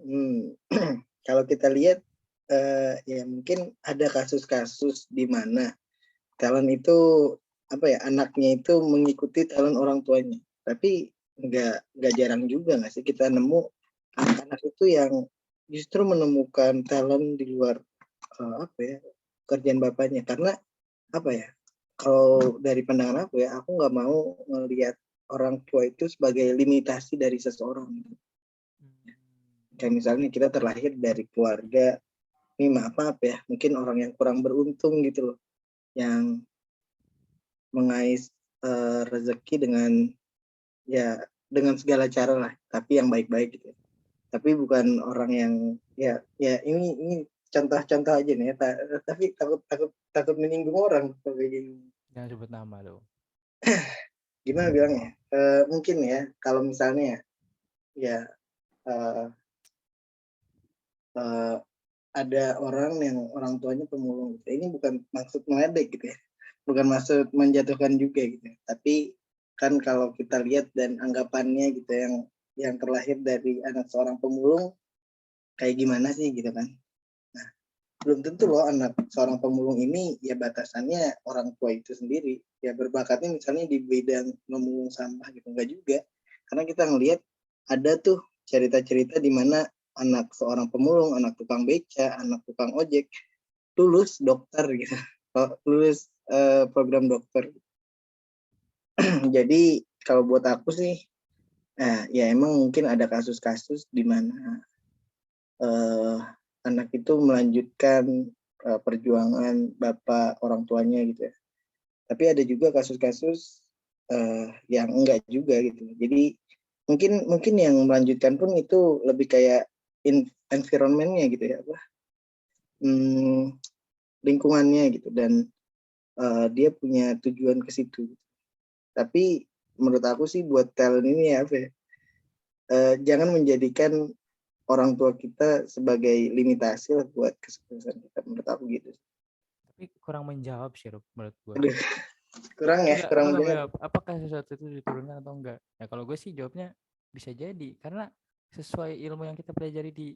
Kalau kita lihat, ya mungkin ada kasus-kasus di mana talent itu apa ya, anaknya itu mengikuti talent orang tuanya. Tapi nggak jarang juga nggak sih kita nemu anak-anak itu yang justru menemukan talent di luar apa ya, kerjaan bapaknya. Karena apa ya, kalau dari pandangan aku nggak mau melihat orang tua itu sebagai limitasi dari seseorang. Hmm. Kayak misalnya kita terlahir dari keluarga, ini maaf ya, mungkin orang yang kurang beruntung gitu loh, yang mengais rezeki dengan ya dengan segala cara lah, tapi yang baik-baik gitu. Tapi bukan orang yang ini contoh-contoh aja nih ya, tapi takut menyinggung orang kayak gini. Jangan sebut nama lo. Gimana bilangnya? Mungkin ya kalau misalnya ya uh, uh, ada orang yang orang tuanya pemulung gitu. Ini bukan maksud meledek gitu ya, bukan maksud menjatuhkan juga gitu, tapi kan kalau kita lihat dan anggapannya gitu, yang terlahir dari anak seorang pemulung kayak gimana sih gitu kan. Nah, belum tentu loh anak seorang pemulung ini ya batasannya orang tua itu sendiri ya berbakatnya misalnya di bidang memulung sampah gitu, enggak juga. Karena kita ngelihat ada tuh cerita-cerita di mana anak seorang pemulung, anak tukang beca, anak tukang ojek lulus dokter gitu, lulus program dokter. Jadi kalau buat aku sih Nah, ya emang mungkin ada kasus-kasus di mana anak itu melanjutkan perjuangan bapak orang tuanya gitu ya. Tapi ada juga kasus-kasus yang enggak juga gitu. Jadi mungkin yang melanjutkan pun itu lebih kayak environment-nya gitu ya, lingkungannya gitu, dan dia punya tujuan ke situ. Tapi menurut aku sih buat talent ini ya, jangan menjadikan orang tua kita sebagai limitasi lah buat kesuksesan kita, menurut aku gitu. Tapi kurang menjawab sih, Rup, menurut gue. Aduh, kurang Lu nggak menjawab. menjawab apakah sesuatu itu diturunkan atau enggak. Nah kalau gue sih jawabnya bisa jadi karena sesuai ilmu yang kita pelajari di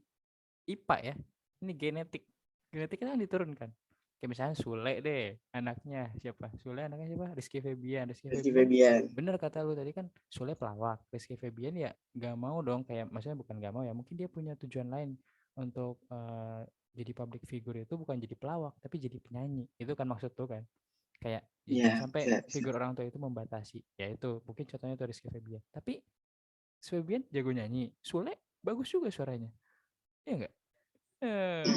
IPA ya, ini genetik kan diturunkan. Kayak misalnya Sule deh, anaknya siapa? Sule anaknya siapa? Rizky Febian. Rizky Febian. Bener kata lu tadi kan, Sule pelawak. Rizky Febian ya gak mau dong, kayak maksudnya bukan gak mau ya, mungkin dia punya tujuan lain untuk jadi public figure itu bukan jadi pelawak, tapi jadi penyanyi. Itu kan maksud tuh kan. Kayak jangan Ya, sampai bisa. figur orang tua itu membatasi. Ya itu, mungkin contohnya tuh Rizky Febian. Tapi Febian jago nyanyi, Sule bagus juga suaranya. Iya enggak?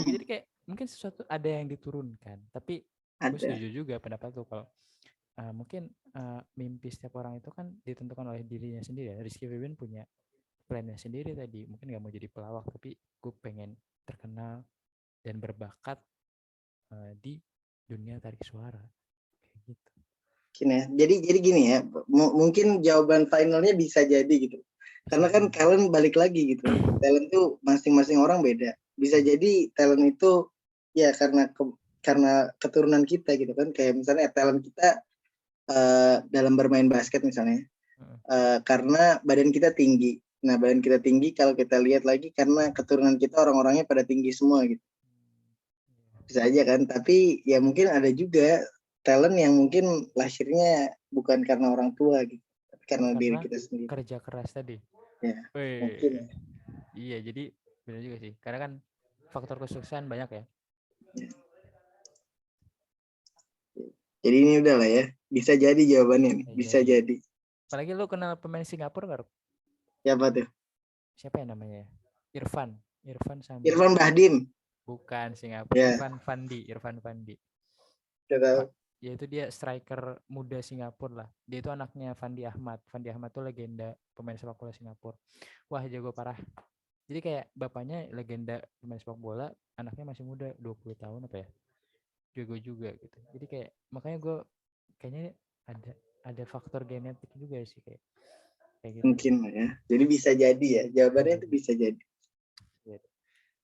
Jadi kayak mungkin sesuatu ada yang diturunkan, tapi gue Ada. setuju juga pendapat lu kalau mungkin mimpi setiap orang itu kan ditentukan oleh dirinya sendiri ya. Rizky Febian punya plannya sendiri tadi, mungkin gak mau jadi pelawak tapi gue pengen terkenal dan berbakat di dunia tarik suara kayak gitu. Ya. Jadi gini ya, mungkin jawaban finalnya bisa jadi gitu. Karena kan talent balik lagi gitu. Talent tuh masing-masing orang beda. Bisa jadi talent itu ya karena keturunan kita gitu kan. Kayak misalnya talent kita dalam bermain basket misalnya. Karena badan kita tinggi. Nah, badan kita tinggi kalau kita lihat lagi karena keturunan kita orang-orangnya pada tinggi semua gitu. Bisa aja kan, tapi ya mungkin ada juga talent yang mungkin lahirnya bukan karena orang tua gitu, tapi karena diri kita sendiri. Kerja keras tadi. Ya, mungkin. Iya, jadi benar juga sih. Karena kan faktor kesuksesan banyak ya. Ya. Jadi ini udah lah ya, bisa jadi jawabannya nih, bisa jadi. Apalagi lu kenal pemain Singapura nggak? Siapa tuh? Siapa yang namanya? Irfan Bahdim. Bukan Singapura. Ya. Irfan Fandi. Tahu. Yaitu dia striker muda Singapura lah. Dia itu anaknya Fandi Ahmad. Fandi Ahmad tuh legenda pemain sepak bola Singapura. Wah, jago parah. Jadi kayak bapaknya legenda pemain sepak bola, anaknya masih muda, 20 tahun apa ya. Jago juga gitu. Jadi kayak makanya gue kayaknya ada faktor genetik juga sih kayak gitu. Mungkin lah ya. Jadi bisa jadi ya. Jawabannya itu bisa jadi.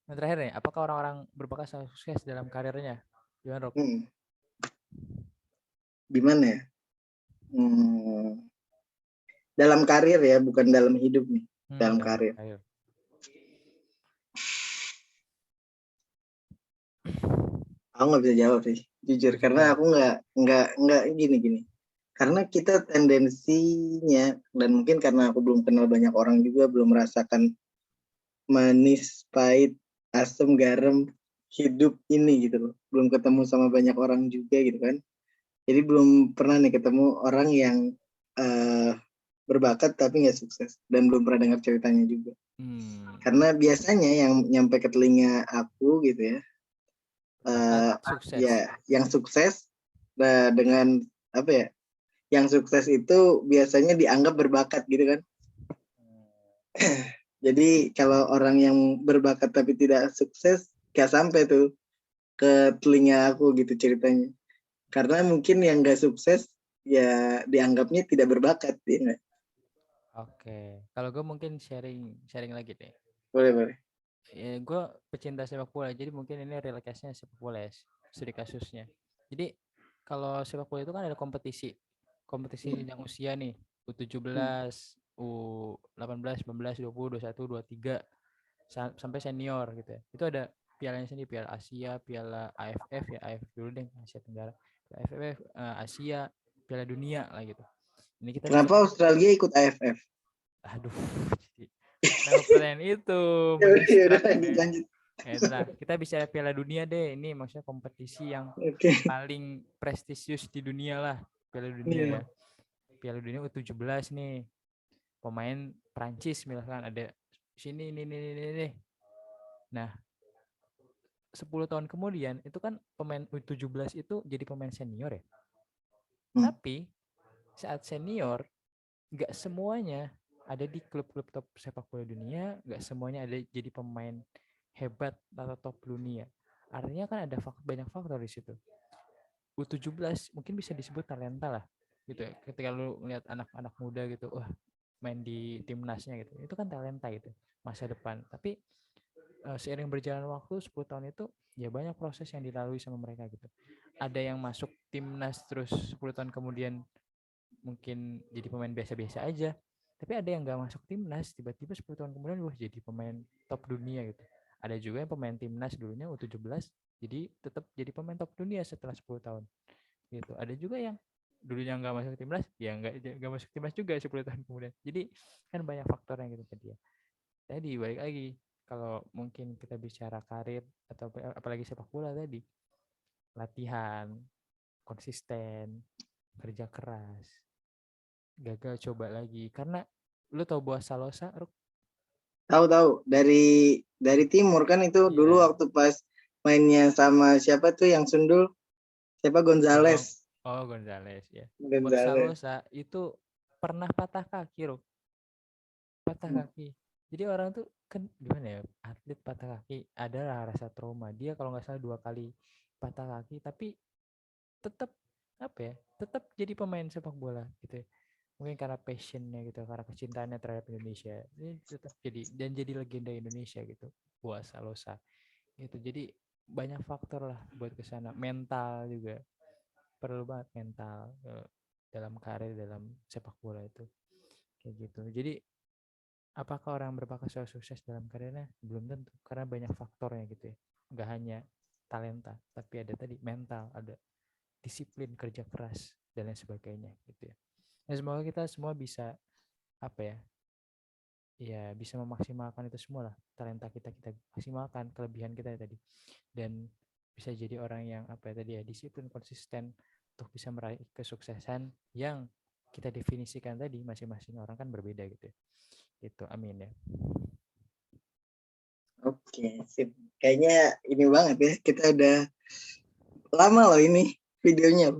Nah, terakhir nih, apakah orang-orang berbakat sukses dalam karirnya? Gimana, Rob? Gimana ya? Dalam karir ya, bukan dalam hidup nih. Dalam karir. Aku nggak bisa jawab sih, jujur, karena aku nggak gini. Karena kita tendensinya, dan mungkin karena aku belum kenal banyak orang juga, belum merasakan manis, pahit, asam, garam hidup ini gitu loh. Belum ketemu sama banyak orang juga gitu kan. Jadi belum pernah nih ketemu orang yang berbakat tapi nggak sukses, dan belum pernah dengar ceritanya juga. Karena biasanya yang nyampe ke telinga aku gitu ya, ya yang sukses dengan apa ya, yang sukses itu biasanya dianggap berbakat gitu kan. Jadi kalau orang yang berbakat tapi tidak sukses, gak sampai tuh ke telinga aku gitu ceritanya. Karena mungkin yang gak sukses ya dianggapnya tidak berbakat ya. Oke, kalau gue mungkin sharing lagi deh. Boleh. Ya, gue pecinta sepak bola, jadi mungkin ini real case-nya sepak bola ya, studi kasusnya. Jadi kalau sepak bola itu kan ada kompetisi yang usia nih, U17, U18, 19, 20, 21, 23 sampai senior gitu ya. Itu ada pialanya sendiri, Piala Asia, Piala AFF ya, AFF dulu deh, Asia Tenggara. AFF, Asia, Piala Dunia lah gitu. Ini kita Kenapa Australia ikut AFF? Aduh, kenapa pertanyaan itu? Lanjut. Ya itulah, kita bisa Piala Dunia deh. Ini maksudnya kompetisi yang paling prestisius di dunia lah, Piala Dunia ya. Piala Dunia U17 nih. pemain Prancis misalkan ada sini ini. Nah, 10 tahun kemudian itu kan pemain U17 itu jadi pemain senior ya. Tapi saat senior nggak semuanya ada di klub-klub top sepak bola dunia, nggak semuanya ada jadi pemain hebat atau top dunia. Artinya kan ada banyak faktor di situ. U17 mungkin bisa disebut talenta lah gitu ya. Ketika lu ngeliat anak-anak muda gitu, wah main di timnasnya gitu, itu kan talenta gitu, masa depan. Tapi seiring berjalan waktu 10 tahun itu ya banyak proses yang dilalui sama mereka gitu. Ada yang masuk timnas terus 10 tahun kemudian mungkin jadi pemain biasa-biasa aja. Tapi ada yang nggak masuk timnas, tiba-tiba 10 tahun kemudian wah jadi pemain top dunia gitu. Ada juga yang pemain timnas dulunya U17 jadi tetap jadi pemain top dunia setelah 10 tahun gitu. Ada juga yang dulunya nggak masuk timnas, ya nggak masuk timnas juga 10 tahun kemudian. Jadi kan banyak faktor yang gitu tadi ya. Tadi balik lagi, kalau mungkin kita bicara karir atau apalagi sepak bola tadi, latihan, konsisten, kerja keras, gagal coba lagi. Karena lu tau Boas Salosa, Ruk? Tahu dari timur kan itu dulu Iya. waktu pas mainnya sama siapa tuh yang sundul, siapa Gonzales. Gonzales ya. Boas Gonzales. Salosa itu pernah patah kaki, Ruk. Patah kaki. Jadi orang tuh kan gimana ya, atlet patah kaki adalah rasa trauma. Dia kalau nggak salah 2 kali patah kaki, tapi tetap apa ya, tetap jadi pemain sepak bola gitu ya. Mungkin karena passionnya gitu, karena kecintaannya terhadap Indonesia, dia tetap jadi dan jadi legenda Indonesia gitu, Boas Salosa gitu. Jadi banyak faktor lah buat kesana. Mental juga perlu banget, mental dalam karir dalam sepak bola itu kayak gitu. Jadi apakah orang berbakat selalu sukses dalam karirnya? Belum tentu, karena banyak faktornya gitu ya. Nggak hanya talenta, tapi ada tadi mental, ada disiplin, kerja keras, dan lain sebagainya gitu ya. Nah, semoga kita semua bisa apa ya, ya bisa memaksimalkan itu semua lah, talenta kita maksimalkan, kelebihan kita ya tadi, dan bisa jadi orang yang apa ya tadi ya, disiplin, konsisten untuk bisa meraih kesuksesan yang kita definisikan tadi. Masing-masing orang kan berbeda gitu ya. Itu amin ya. Oke, sip. Kayaknya ini banget ya. Kita udah lama loh ini videonya.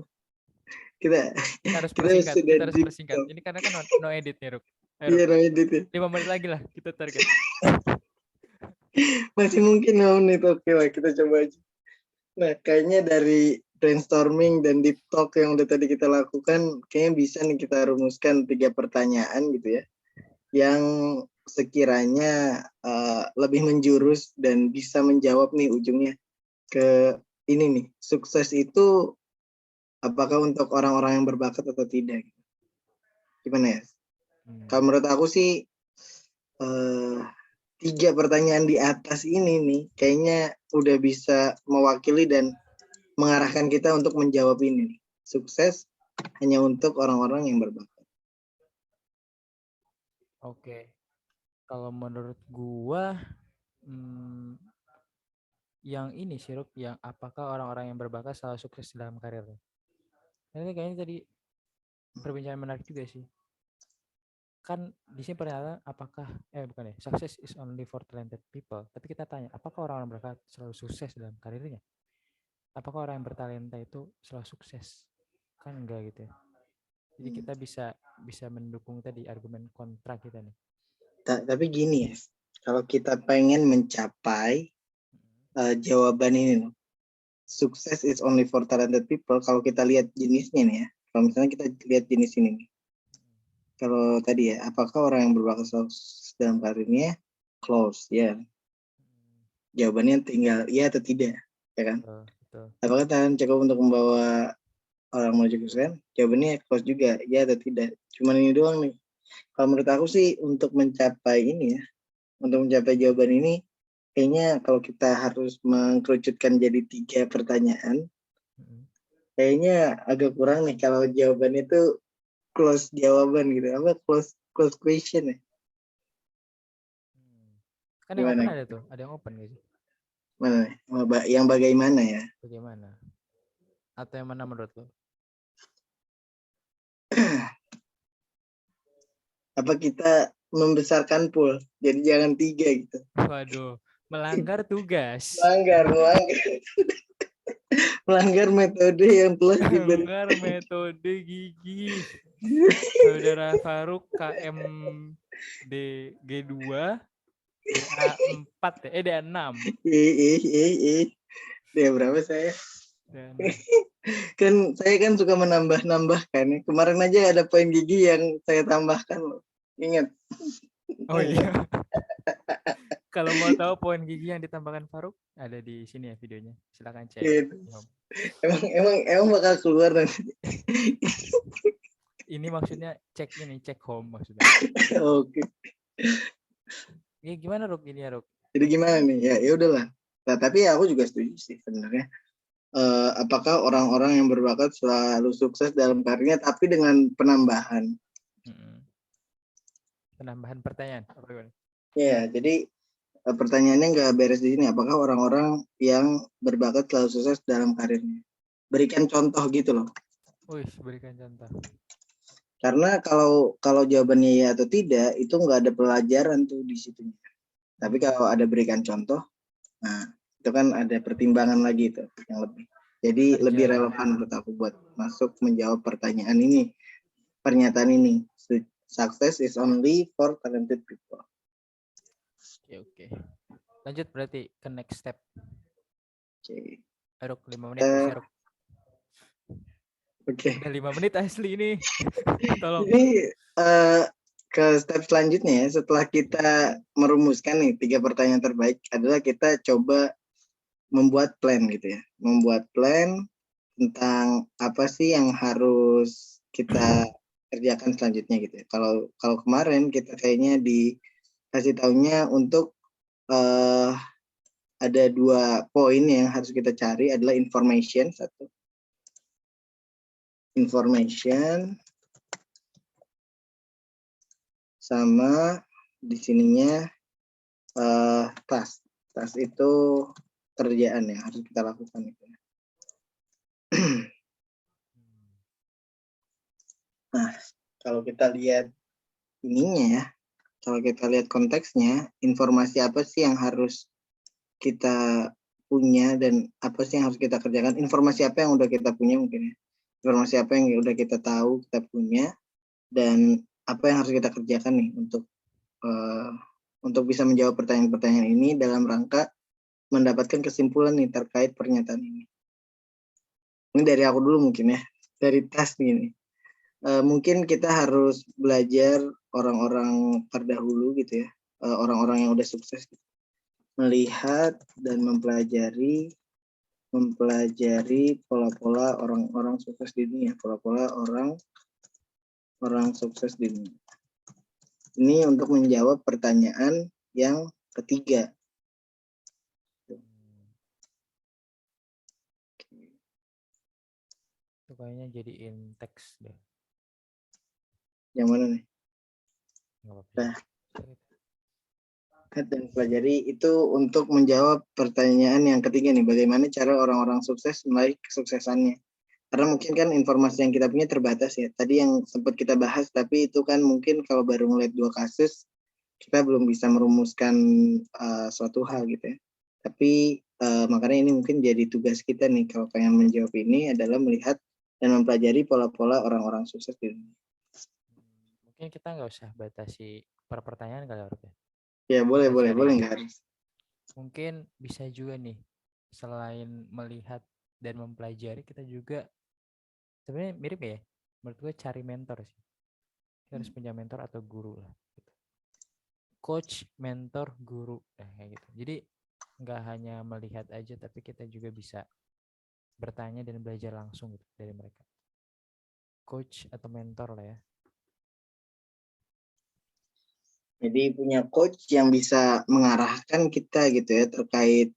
Kita harus kita persingkat, sudah kita harus deep persingkat. talk. Ini karena kan no edit nih, Ruk. Iya, Ruk, no edit ya. 5 menit lagi lah kita target. Masih mungkin 5 menit, oke lah kita coba aja. Nah, kayaknya dari brainstorming dan deep talk yang udah tadi kita lakukan, kayaknya bisa nih kita rumuskan 3 pertanyaan gitu ya, yang sekiranya lebih menjurus dan bisa menjawab nih ujungnya ke ini nih, sukses itu apakah untuk orang-orang yang berbakat atau tidak? Gimana ya? Kalau menurut aku sih 3 pertanyaan di atas ini nih kayaknya udah bisa mewakili dan mengarahkan kita untuk menjawab ini nih. Sukses hanya untuk orang-orang yang berbakat. Oke. Kalau menurut gua yang ini sih, Ruk, yang apakah orang-orang yang berbakat selalu sukses dalam karirnya. Ini kayaknya tadi perbincangan menarik juga sih. Kan di sini pernyataan apakah bukan ya, success is only for talented people. Tapi kita tanya, apakah orang-orang berbakat selalu sukses dalam karirnya? Apakah orang yang bertalenta itu selalu sukses? Kan enggak gitu ya. Jadi kita bisa mendukung tadi argumen kontra kita nih. Tapi gini ya, kalau kita pengen mencapai jawaban ini, sukses is only for talented people. Kalau kita lihat jenisnya nih ya, kalau misalnya kita lihat jenis ini nih, kalau tadi ya, apakah orang yang berbakat dalam karirnya? Close, ya. Jawabannya tinggal iya atau tidak, ya kan? Betul. Apakah talent cukup untuk membawa orang menuju kesuksesan? Jawabannya close juga, iya atau tidak. Cuman ini doang nih. Kalau menurut aku sih untuk mencapai ini ya, untuk mencapai jawaban ini, kayaknya kalau kita harus mengkerucutkan jadi 3 pertanyaan, kayaknya agak kurang nih kalau jawaban itu close jawaban gitu, apa close question ya. Kan yang open Gimana? ada tuh, ada yang open gak sih? Mana? Yang bagaimana ya? Bagaimana? Atau yang mana menurut lo? Apa kita membesarkan pool? Jadi jangan 3 gitu. Waduh, melanggar tugas. Melanggar metode yang telah diberi. Melanggar metode gigi. Saudara Faruk KMD G2, DA4 ya, DA6. Dia berapa saya? Dan Kan saya kan suka menambah-nambahkan. Kemarin aja ada poin gigi yang saya tambahkan loh. Ingat. oh iya. Kalau mau tahu poin gigi yang ditambahkan Faruk, ada di sini ya videonya. Silakan cek. Gitu. Emang bakal keluar nanti. Ini maksudnya cek ini, cek home maksudnya. Oke. Ya gimana Ruk ini ya Ruk? Jadi gimana nih? Ya udahlah. Nah, tapi aku juga setuju sih sebenarnya. Apakah orang-orang yang berbakat selalu sukses dalam karirnya, tapi dengan penambahan? Penambahan pertanyaan. Apa gimana? Ya, jadi pertanyaannya nggak beres di sini. Apakah orang-orang yang berbakat selalu sukses dalam karirnya? Berikan contoh gitu loh. Wih, berikan contoh. Karena kalau jawabannya ya atau tidak, itu nggak ada pelajaran tuh di situ. Tapi kalau ada berikan contoh, nah itu kan ada pertimbangan lagi itu yang lebih. Jadi lebih relevan menurut aku buat masuk menjawab pertanyaan ini, pernyataan ini. Success is only for talented people. Oke. Lanjut berarti ke next step. Oke. Ruk, 5 menit bisa Ruk. Oke. Udah 5 menit asli ini. Tolong. Jadi ke step selanjutnya ya, setelah kita merumuskan nih 3 pertanyaan terbaik adalah kita coba membuat plan gitu ya. Membuat plan tentang apa sih yang harus kita kerjakan selanjutnya gitu ya. Kalau kemarin kita kayaknya dikasih taunya untuk ada 2 poin yang harus kita cari adalah information satu. Information sama di sininya task. Task itu kerjaan yang harus kita lakukan itu. Nah, kalau kita lihat ininya ya, kalau kita lihat konteksnya, informasi apa sih yang harus kita punya dan apa sih yang harus kita kerjakan? Informasi apa yang udah kita punya mungkin ya? Informasi apa yang udah kita tahu, kita punya, dan apa yang harus kita kerjakan nih untuk bisa menjawab pertanyaan-pertanyaan ini dalam rangka mendapatkan kesimpulan nih terkait pernyataan ini. Ini dari aku dulu mungkin ya, dari task ini. Mungkin kita harus belajar orang-orang terdahulu gitu ya, orang-orang yang udah sukses gitu. Melihat dan mempelajari pola-pola orang-orang sukses di dunia, pola-pola orang sukses di dunia. Ini untuk menjawab pertanyaan yang ketiga. Itu kayaknya jadiin teks deh. Yang mana nih? Nggak apa-apa. Nah, dan pelajari itu untuk menjawab pertanyaan yang ketiga nih, bagaimana cara orang-orang sukses meraih kesuksesannya. Karena mungkin kan informasi yang kita punya terbatas ya. Tadi yang sempat kita bahas, tapi itu kan mungkin kalau baru ngeliat 2 kasus, kita belum bisa merumuskan suatu hal gitu ya. Tapi makanya ini mungkin jadi tugas kita nih kalau pengen menjawab ini adalah melihat dan mempelajari pola-pola orang-orang sukses di dunia. Mungkin kita nggak usah batasi per pertanyaan kali ya. Ya boleh nggak harus. Mungkin bisa juga nih, selain melihat dan mempelajari, kita juga sebenarnya mirip ya. Menurut gue cari mentor sih. Kita harus punya mentor atau guru lah. Gitu. Coach, mentor, guru, kayak gitu. Jadi nggak hanya melihat aja, tapi kita juga bisa bertanya dan belajar langsung gitu dari mereka. Coach atau mentor lah ya. Jadi punya coach yang bisa mengarahkan kita gitu ya terkait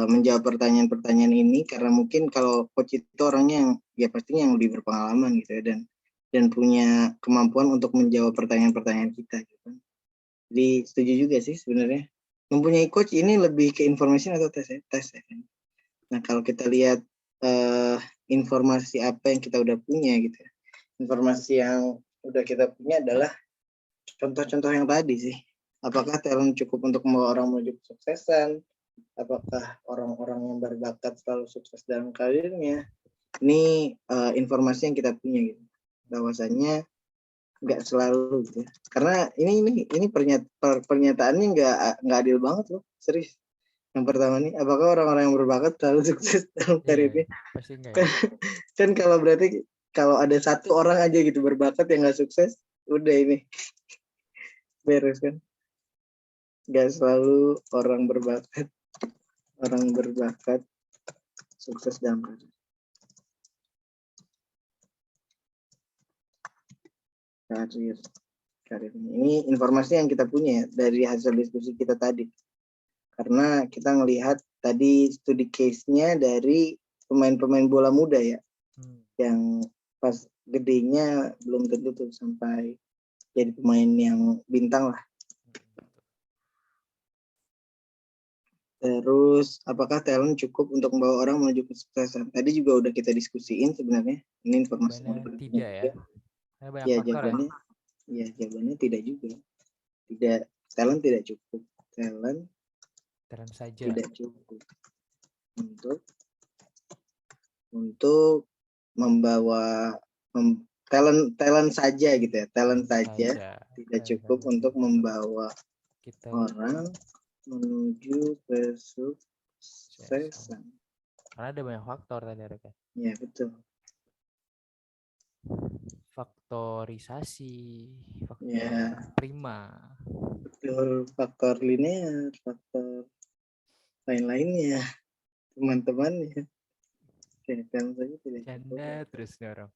menjawab pertanyaan-pertanyaan ini, karena mungkin kalau coach itu orangnya yang ya pastinya yang lebih berpengalaman gitu ya dan punya kemampuan untuk menjawab pertanyaan-pertanyaan kita gitu. Jadi setuju juga sih sebenarnya. Mempunyai coach ini lebih ke information atau tes ya? Tes ya. Nah kalau kita lihat informasi apa yang kita udah punya gitu ya. Informasi yang udah kita punya adalah contoh-contoh yang tadi sih. Apakah talent cukup untuk membawa orang menuju kesuksesan? Apakah orang-orang yang berbakat selalu sukses dalam karirnya? Ini informasi yang kita punya gitu. Bahwasanya nggak selalu gitu. Karena ini pernyataannya nggak adil banget loh, serius. Yang pertama nih, apakah orang-orang yang berbakat selalu sukses dalam karirnya? Pasti enggak ya. Kan kalau berarti kalau ada satu orang aja gitu berbakat yang nggak sukses, udah ini beres kan? Nggak selalu orang berbakat sukses dalam karir. Ini informasi yang kita punya ya, dari hasil diskusi kita tadi. Karena kita ngelihat tadi studi case-nya dari pemain-pemain bola muda ya, yang pas gedenya belum tentu tuh sampai jadi pemain yang bintang lah. Terus, apakah talent cukup untuk membawa orang menuju kesuksesan? Tadi juga udah kita diskusiin sebenarnya. Ini informasi yang tidak ya. Ya jawabannya, jawabannya tidak juga. Talent tidak cukup. Talent saja tidak cukup untuk membawa talent saja gitu ya. Talent saja tidak cukup untuk membawa kita orang menuju kesuksesan. Karena ada banyak faktor tadi Reka. Ya betul. Faktorisasi, faktor prima. Betul, faktor linear, faktor lain-lainnya, teman-temannya. Talent saja tidak cukup. Canda terus dorong.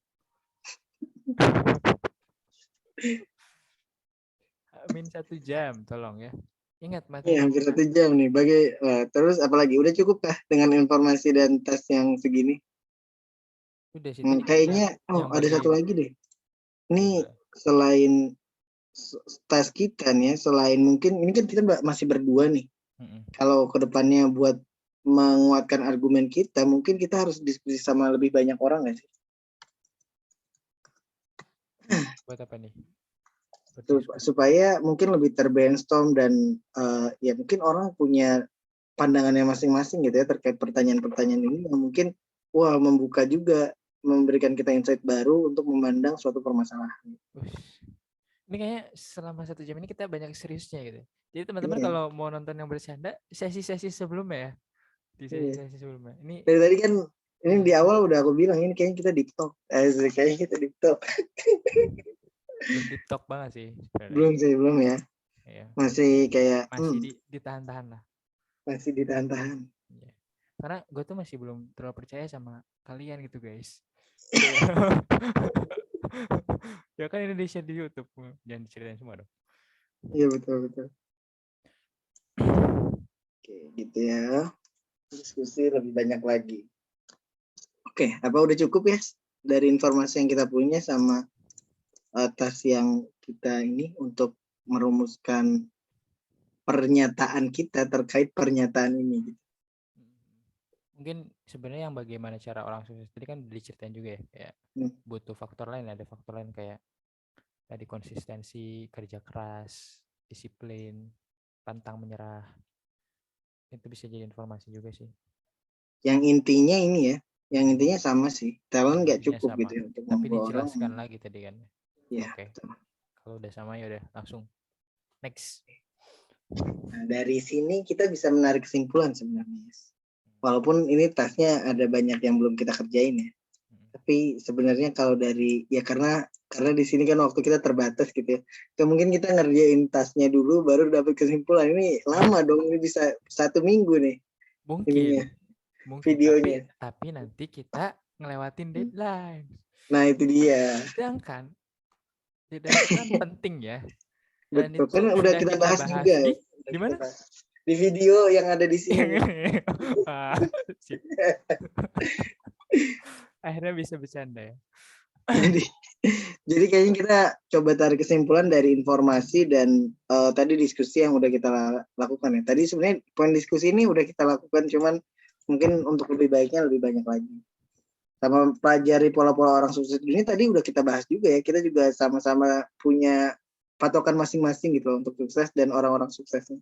Min 1 jam, tolong ya. Ingat materi. Ya, hampir 1 jam nih. Terus apalagi? Udah cukup kah dengan informasi dan tes yang segini? Udah sih. Kayaknya, ada satu lagi deh. Ini selain tes kita nih ya, selain mungkin ini kan kita masih berdua nih. Kalau kedepannya buat menguatkan argumen kita, mungkin kita harus diskusi sama lebih banyak orang nggak sih? Buat apa nih? Supaya mungkin lebih terbrainstorm dan ya mungkin orang punya pandangannya masing-masing gitu ya terkait pertanyaan-pertanyaan ini yang mungkin membuka juga, memberikan kita insight baru untuk memandang suatu permasalahan. Ini kayaknya selama 1 jam ini kita banyak seriusnya gitu. Jadi teman-teman kalau mau nonton yang bercanda, sesi-sesi sebelumnya ya. Di sesi-sesi sebelumnya. Ini dari tadi kan ini di awal udah aku bilang ini kayaknya kita deep talk. Kayaknya kita deep talk. Belum deep talk banget sih. Belum ya. Iya. Masih kayak ditahan-tahan lah. Masih ditahan-tahan. Iya. Karena gue tuh masih belum terlalu percaya sama kalian gitu guys. Ya kan Indonesia di YouTube, jangan diceritain semua dong. Iya betul. Oke, gitu ya. Diskusi lebih banyak lagi. Oke, apa udah cukup ya dari informasi yang kita punya sama tes yang kita ini untuk merumuskan pernyataan kita terkait pernyataan ini. Mungkin sebenarnya yang bagaimana cara orang sukses tadi kan diceritain juga ya, kayak butuh faktor lain, ada faktor lain kayak tadi konsistensi, kerja keras, disiplin, pantang menyerah. Itu bisa jadi informasi juga sih. Yang intinya ini ya, yang intinya sama sih, talent nggak cukup sama. Gitu ya untuk tapi dijelaskan lagi tadi kan. Ya, oke. Kalau udah sama ya udah langsung next. Nah, dari sini kita bisa menarik kesimpulan sebenarnya. Walaupun ini tasnya ada banyak yang belum kita kerjain ya. Tapi sebenarnya kalau dari ya karena di sini kan waktu kita terbatas gitu ya. Mungkin kita ngerjain tasnya dulu baru dapat kesimpulan. Ini lama dong, ini bisa 1 minggu nih. Mungkin videonya. Tapi nanti kita ngelewatin deadline. Nah, itu dia. Sedangkan deadline itu kan penting ya. Dan betul, kan udah kita bahas juga. Di mana? Di video yang ada di sini. Akhirnya bisa bercanda ya. Jadi kayaknya kita coba tarik kesimpulan dari informasi dan tadi diskusi yang udah kita lakukan ya. Tadi sebenarnya poin diskusi ini udah kita lakukan, cuman mungkin untuk lebih baiknya lebih banyak lagi. Sama pelajari pola-pola orang sukses ini tadi udah kita bahas juga ya. Kita juga sama-sama punya patokan masing-masing gitu loh untuk sukses dan orang-orang suksesnya.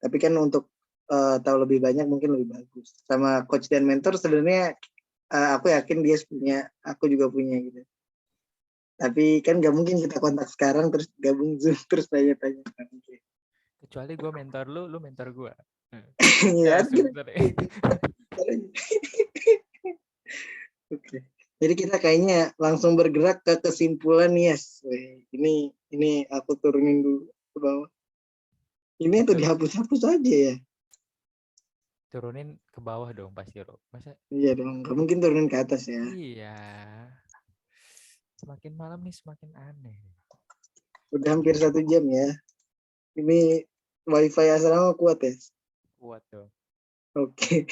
Tapi kan untuk tahu lebih banyak mungkin lebih bagus. Sama coach dan mentor sebenarnya aku yakin dia punya, aku juga punya gitu. Tapi kan nggak mungkin kita kontak sekarang terus gabung Zoom terus tanya-tanya. Kecuali gue mentor lu mentor gue. Iya, Sebentar ya. Oke. Jadi kita kayaknya langsung bergerak ke kesimpulan nih, Yes. Ini aku turunin dulu ke bawah. Ini tuh dihapus-hapus aja ya. Turunin ke bawah dong pasti, Ro. Masa? Iya dong, nggak mungkin turunin ke atas ya. Iya. Semakin malam nih semakin aneh. Udah hampir 1 jam ya. Ini wifi asrama kuat ya. Kuat dong. Oke.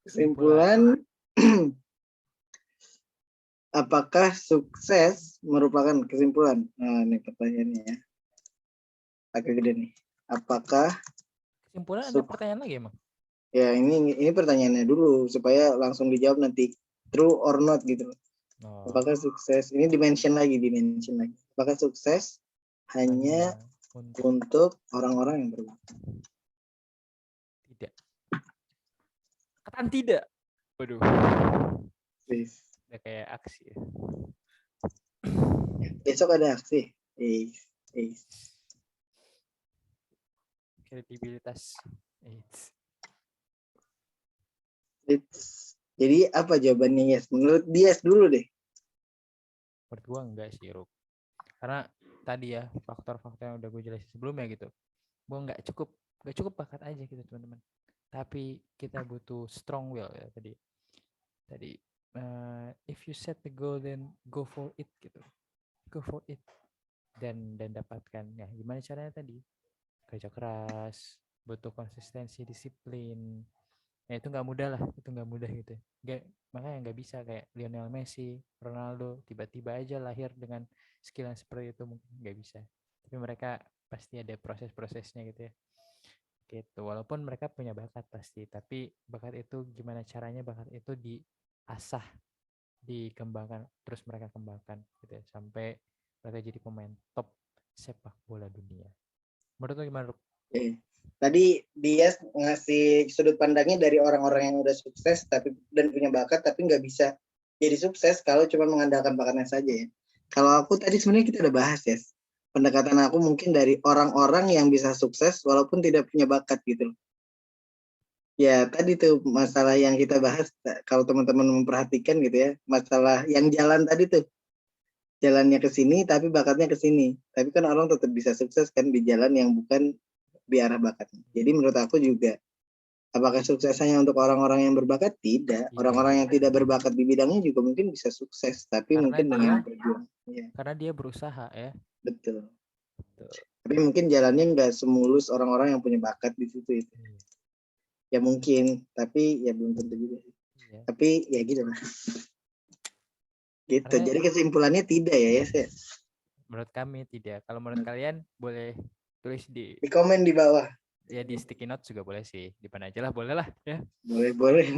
Kesimpulan, apakah sukses merupakan kesimpulan? Nah, ini pertanyaannya ya. Agak gede nih. Apakah Kesimpulan ada pertanyaan lagi emang? Ya, ini pertanyaannya dulu supaya langsung dijawab nanti true or not gitu. Oh, Apakah sukses? Ini dimention lagi. Apakah sukses hanya untuk orang-orang yang berbakat? Tidak. Katakan tidak. Waduh. Udah kayak aksi ya. Besok ada aksi. Kredibilitas. Jadi apa jawabannya, Yes? Menurut Dias dulu deh. Menurut gua enggak sih, Ruk. Karena tadi ya faktor-faktor yang udah gue jelasin sebelumnya gitu. Gua nggak cukup bakat aja gitu teman-teman. Tapi kita butuh strong will ya tadi. If you set the goal then go for it gitu. Go for it dan dapatkan. Ya gimana caranya tadi? Kerja keras, butuh konsistensi, disiplin. Ya itu nggak mudah lah, itu nggak mudah gitu. Makanya nggak bisa kayak Lionel Messi, Ronaldo tiba-tiba aja lahir dengan skill yang seperti itu, mungkin nggak bisa. Tapi mereka pasti ada proses-prosesnya gitu ya. Gitu. Walaupun mereka punya bakat pasti, tapi bakat itu gimana caranya bakat itu diasah, dikembangkan, terus mereka kembangkan gitu ya, sampai mereka jadi pemain top sepak bola dunia. Menurut lo gimana, Ruk? Tadi dia ngasih sudut pandangnya dari orang-orang yang udah sukses dan punya bakat tapi nggak bisa jadi sukses kalau cuma mengandalkan bakatnya saja ya. Kalau aku tadi sebenarnya kita udah bahas ya. Pendekatan aku mungkin dari orang-orang yang bisa sukses walaupun tidak punya bakat gitu. Ya tadi tuh masalah yang kita bahas kalau teman-teman memperhatikan gitu ya, masalah yang jalan tadi tuh. Jalannya ke sini tapi bakatnya ke sini. Tapi kan orang tetap bisa sukses kan di jalan yang bukan di arah bakatnya. Jadi menurut aku juga, apakah sukses hanya untuk orang-orang yang berbakat? Tidak. Orang-orang yang tidak berbakat di bidangnya juga mungkin bisa sukses, tapi Karena mungkin dengan berjuang. Ya. Karena dia berusaha ya. Betul. Tapi mungkin jalannya nggak semulus orang-orang yang punya bakat di situ itu. Ya mungkin, tapi ya belum tentu juga. Tapi ya gitu lah. Gitu. Karena, jadi kesimpulannya tidak ya, ya. Menurut kami tidak. Kalau menurut kalian boleh tulis di komen di bawah. Ya di sticky note juga boleh sih. Di mana aja lah, boleh lah ya. Boleh.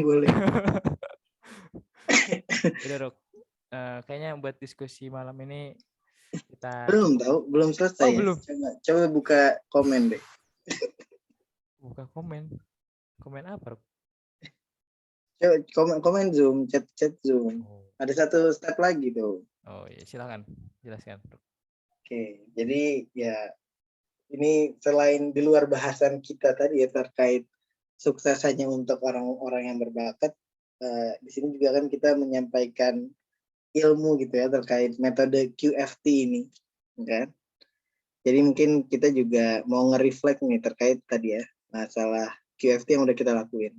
Udah, Ruk. Kayaknya buat diskusi malam ini kita belum selesai. Ya? Belum. Coba buka komen deh. Buka komen. Komen apa, Ruk? Coba komen Zoom, chat Zoom. Ada satu step lagi tuh. Oh iya, silakan jelaskan. Oke, jadi ya ini selain di luar bahasan kita tadi ya terkait sukses hanya untuk orang-orang yang berbakat, di sini juga kan kita menyampaikan ilmu gitu ya terkait metode QFT ini, kan? Jadi mungkin kita juga mau nge-reflect nih terkait tadi ya masalah QFT yang udah kita lakuin.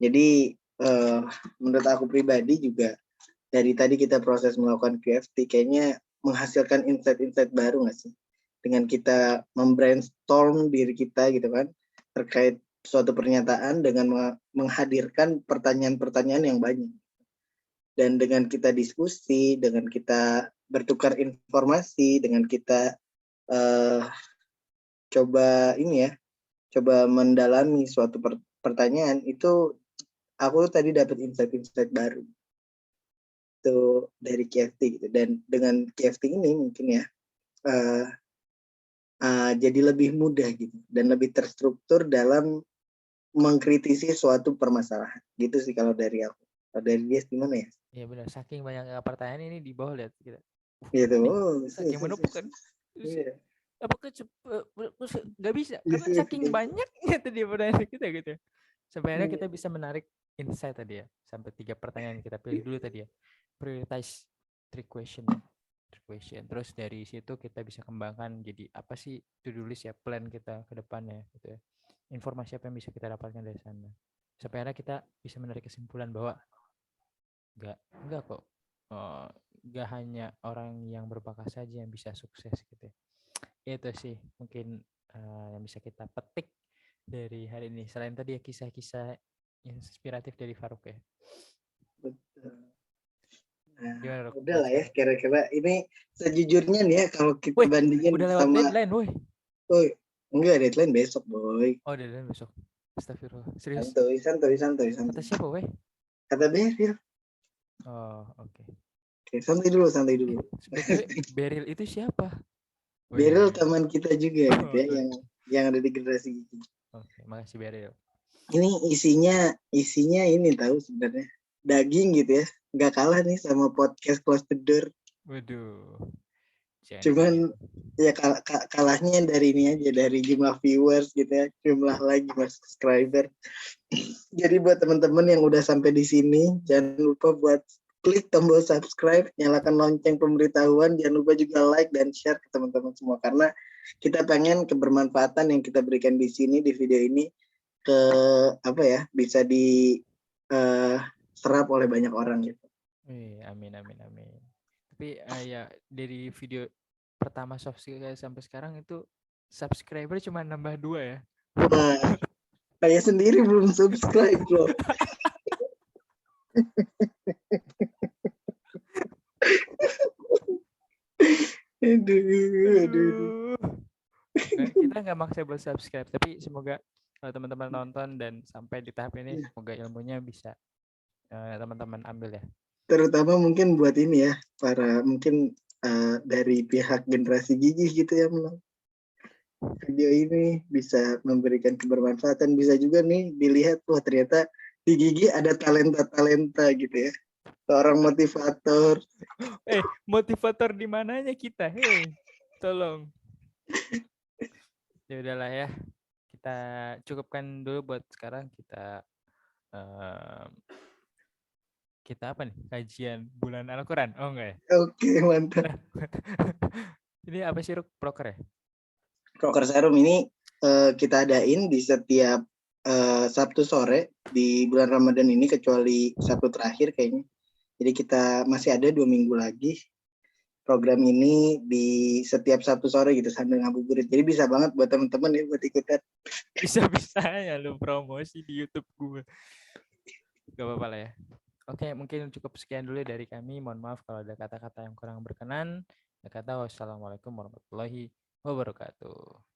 Jadi menurut aku pribadi juga dari tadi kita proses melakukan QFT kayaknya menghasilkan insight-insight baru nggak sih? Dengan kita membrainstorm diri kita gitu kan terkait suatu pernyataan dengan menghadirkan pertanyaan-pertanyaan yang banyak. Dan dengan kita diskusi, dengan kita bertukar informasi, dengan kita coba mendalami suatu pertanyaan itu aku tadi dapat insight-insight baru itu dari KFT gitu. Dan dengan KFT ini mungkin ya uh, jadi lebih mudah gitu dan lebih terstruktur dalam mengkritisi suatu permasalahan. Gitu sih kalau dari aku. Kalau dari dia gimana ya? Iya benar, saking banyak pertanyaan ini di bawah lihat kita. Gitu. Nih, Oh, saking menumpuk kan. iya. Apakah nggak bisa karena saking banyaknya tadi pertanyaan kita gitu. Sampai akhirnya kita bisa menarik insight tadi ya. Sampai 3 pertanyaan kita pilih dulu tadi ya. Prioritize 3 question ya. 3 question. Terus dari situ kita bisa kembangkan jadi apa sih to-do list ya, plan kita ke depannya gitu ya. Informasi apa yang bisa kita dapatkan dari sana. Sampai akhirnya kita bisa menarik kesimpulan bahwa enggak kok. Enggak hanya orang yang berbakat saja yang bisa sukses gitu ya. Itu sih mungkin yang bisa kita petik dari hari ini. Selain tadi ya kisah-kisah inspiratif dari Faruk ya. Betul. Gimana, Udah lah ya, kira-kira ini sejujurnya nih ya kalau kita bandingin udah lewat sama deadline, woi. Oh, enggak, deadline besok, boy. Oh, deadline besok. Astagfirullah. Serius? Santuy. Kata siapa, woi? Kata Beril. Oh, oke. Oke, santai dulu. BTW, Beril itu siapa? Beril teman kita juga gitu ya, Okay. yang ada di generasi gigi. Oke, makasih Beril. Ini isinya ini tahu sebenarnya daging gitu ya, nggak kalah nih sama podcast Close the Door. Waduh. Cuman ya kalahnya dari ini aja, dari jumlah viewers gitu ya, jumlah lagi subscriber. Jadi buat teman-teman yang udah sampai di sini, jangan lupa buat klik tombol subscribe, nyalakan lonceng pemberitahuan, jangan lupa juga like dan share ke teman-teman semua karena kita pengen kebermanfaatan yang kita berikan di sini di video ini ke apa ya, bisa diserap oleh banyak orang gitu. Amin. Tapi ya dari video pertama soft skill sampai sekarang itu subscriber cuma nambah 2 ya. Wah, saya sendiri belum subscribe loh. Aduh. Kita nggak maksa buat subscribe, tapi semoga teman-teman nonton dan sampai di tahap ini, semoga ilmunya bisa teman-teman ambil ya. Terutama mungkin buat ini ya, para mungkin dari pihak generasi gigi gitu ya, video ini bisa memberikan kebermanfaatan, bisa juga nih dilihat, wah ternyata di gigi ada talenta gitu ya, seorang motivator. Motivator di mananya kita? Tolong. Ya udahlah ya, kita cukupkan dulu buat sekarang. Kita apa nih, kajian bulan Al-Quran? Oh enggak ya? Oke, mantap. Ini apa sih, Ruk? Proker ya? Proker Serum ini kita adain di setiap Sabtu sore di bulan Ramadan ini, kecuali Sabtu terakhir kayaknya. Jadi kita masih ada 2 minggu lagi program ini di setiap Sabtu sore gitu sambil ngabuburit. Jadi bisa banget buat teman-teman ya buat ikutan. Bisa-bisanya lu promosi di YouTube gue. Gak apa-apa lah ya. Oke, mungkin cukup sekian dulu dari kami. Mohon maaf kalau ada kata-kata yang kurang berkenan. Wassalamualaikum warahmatullahi wabarakatuh.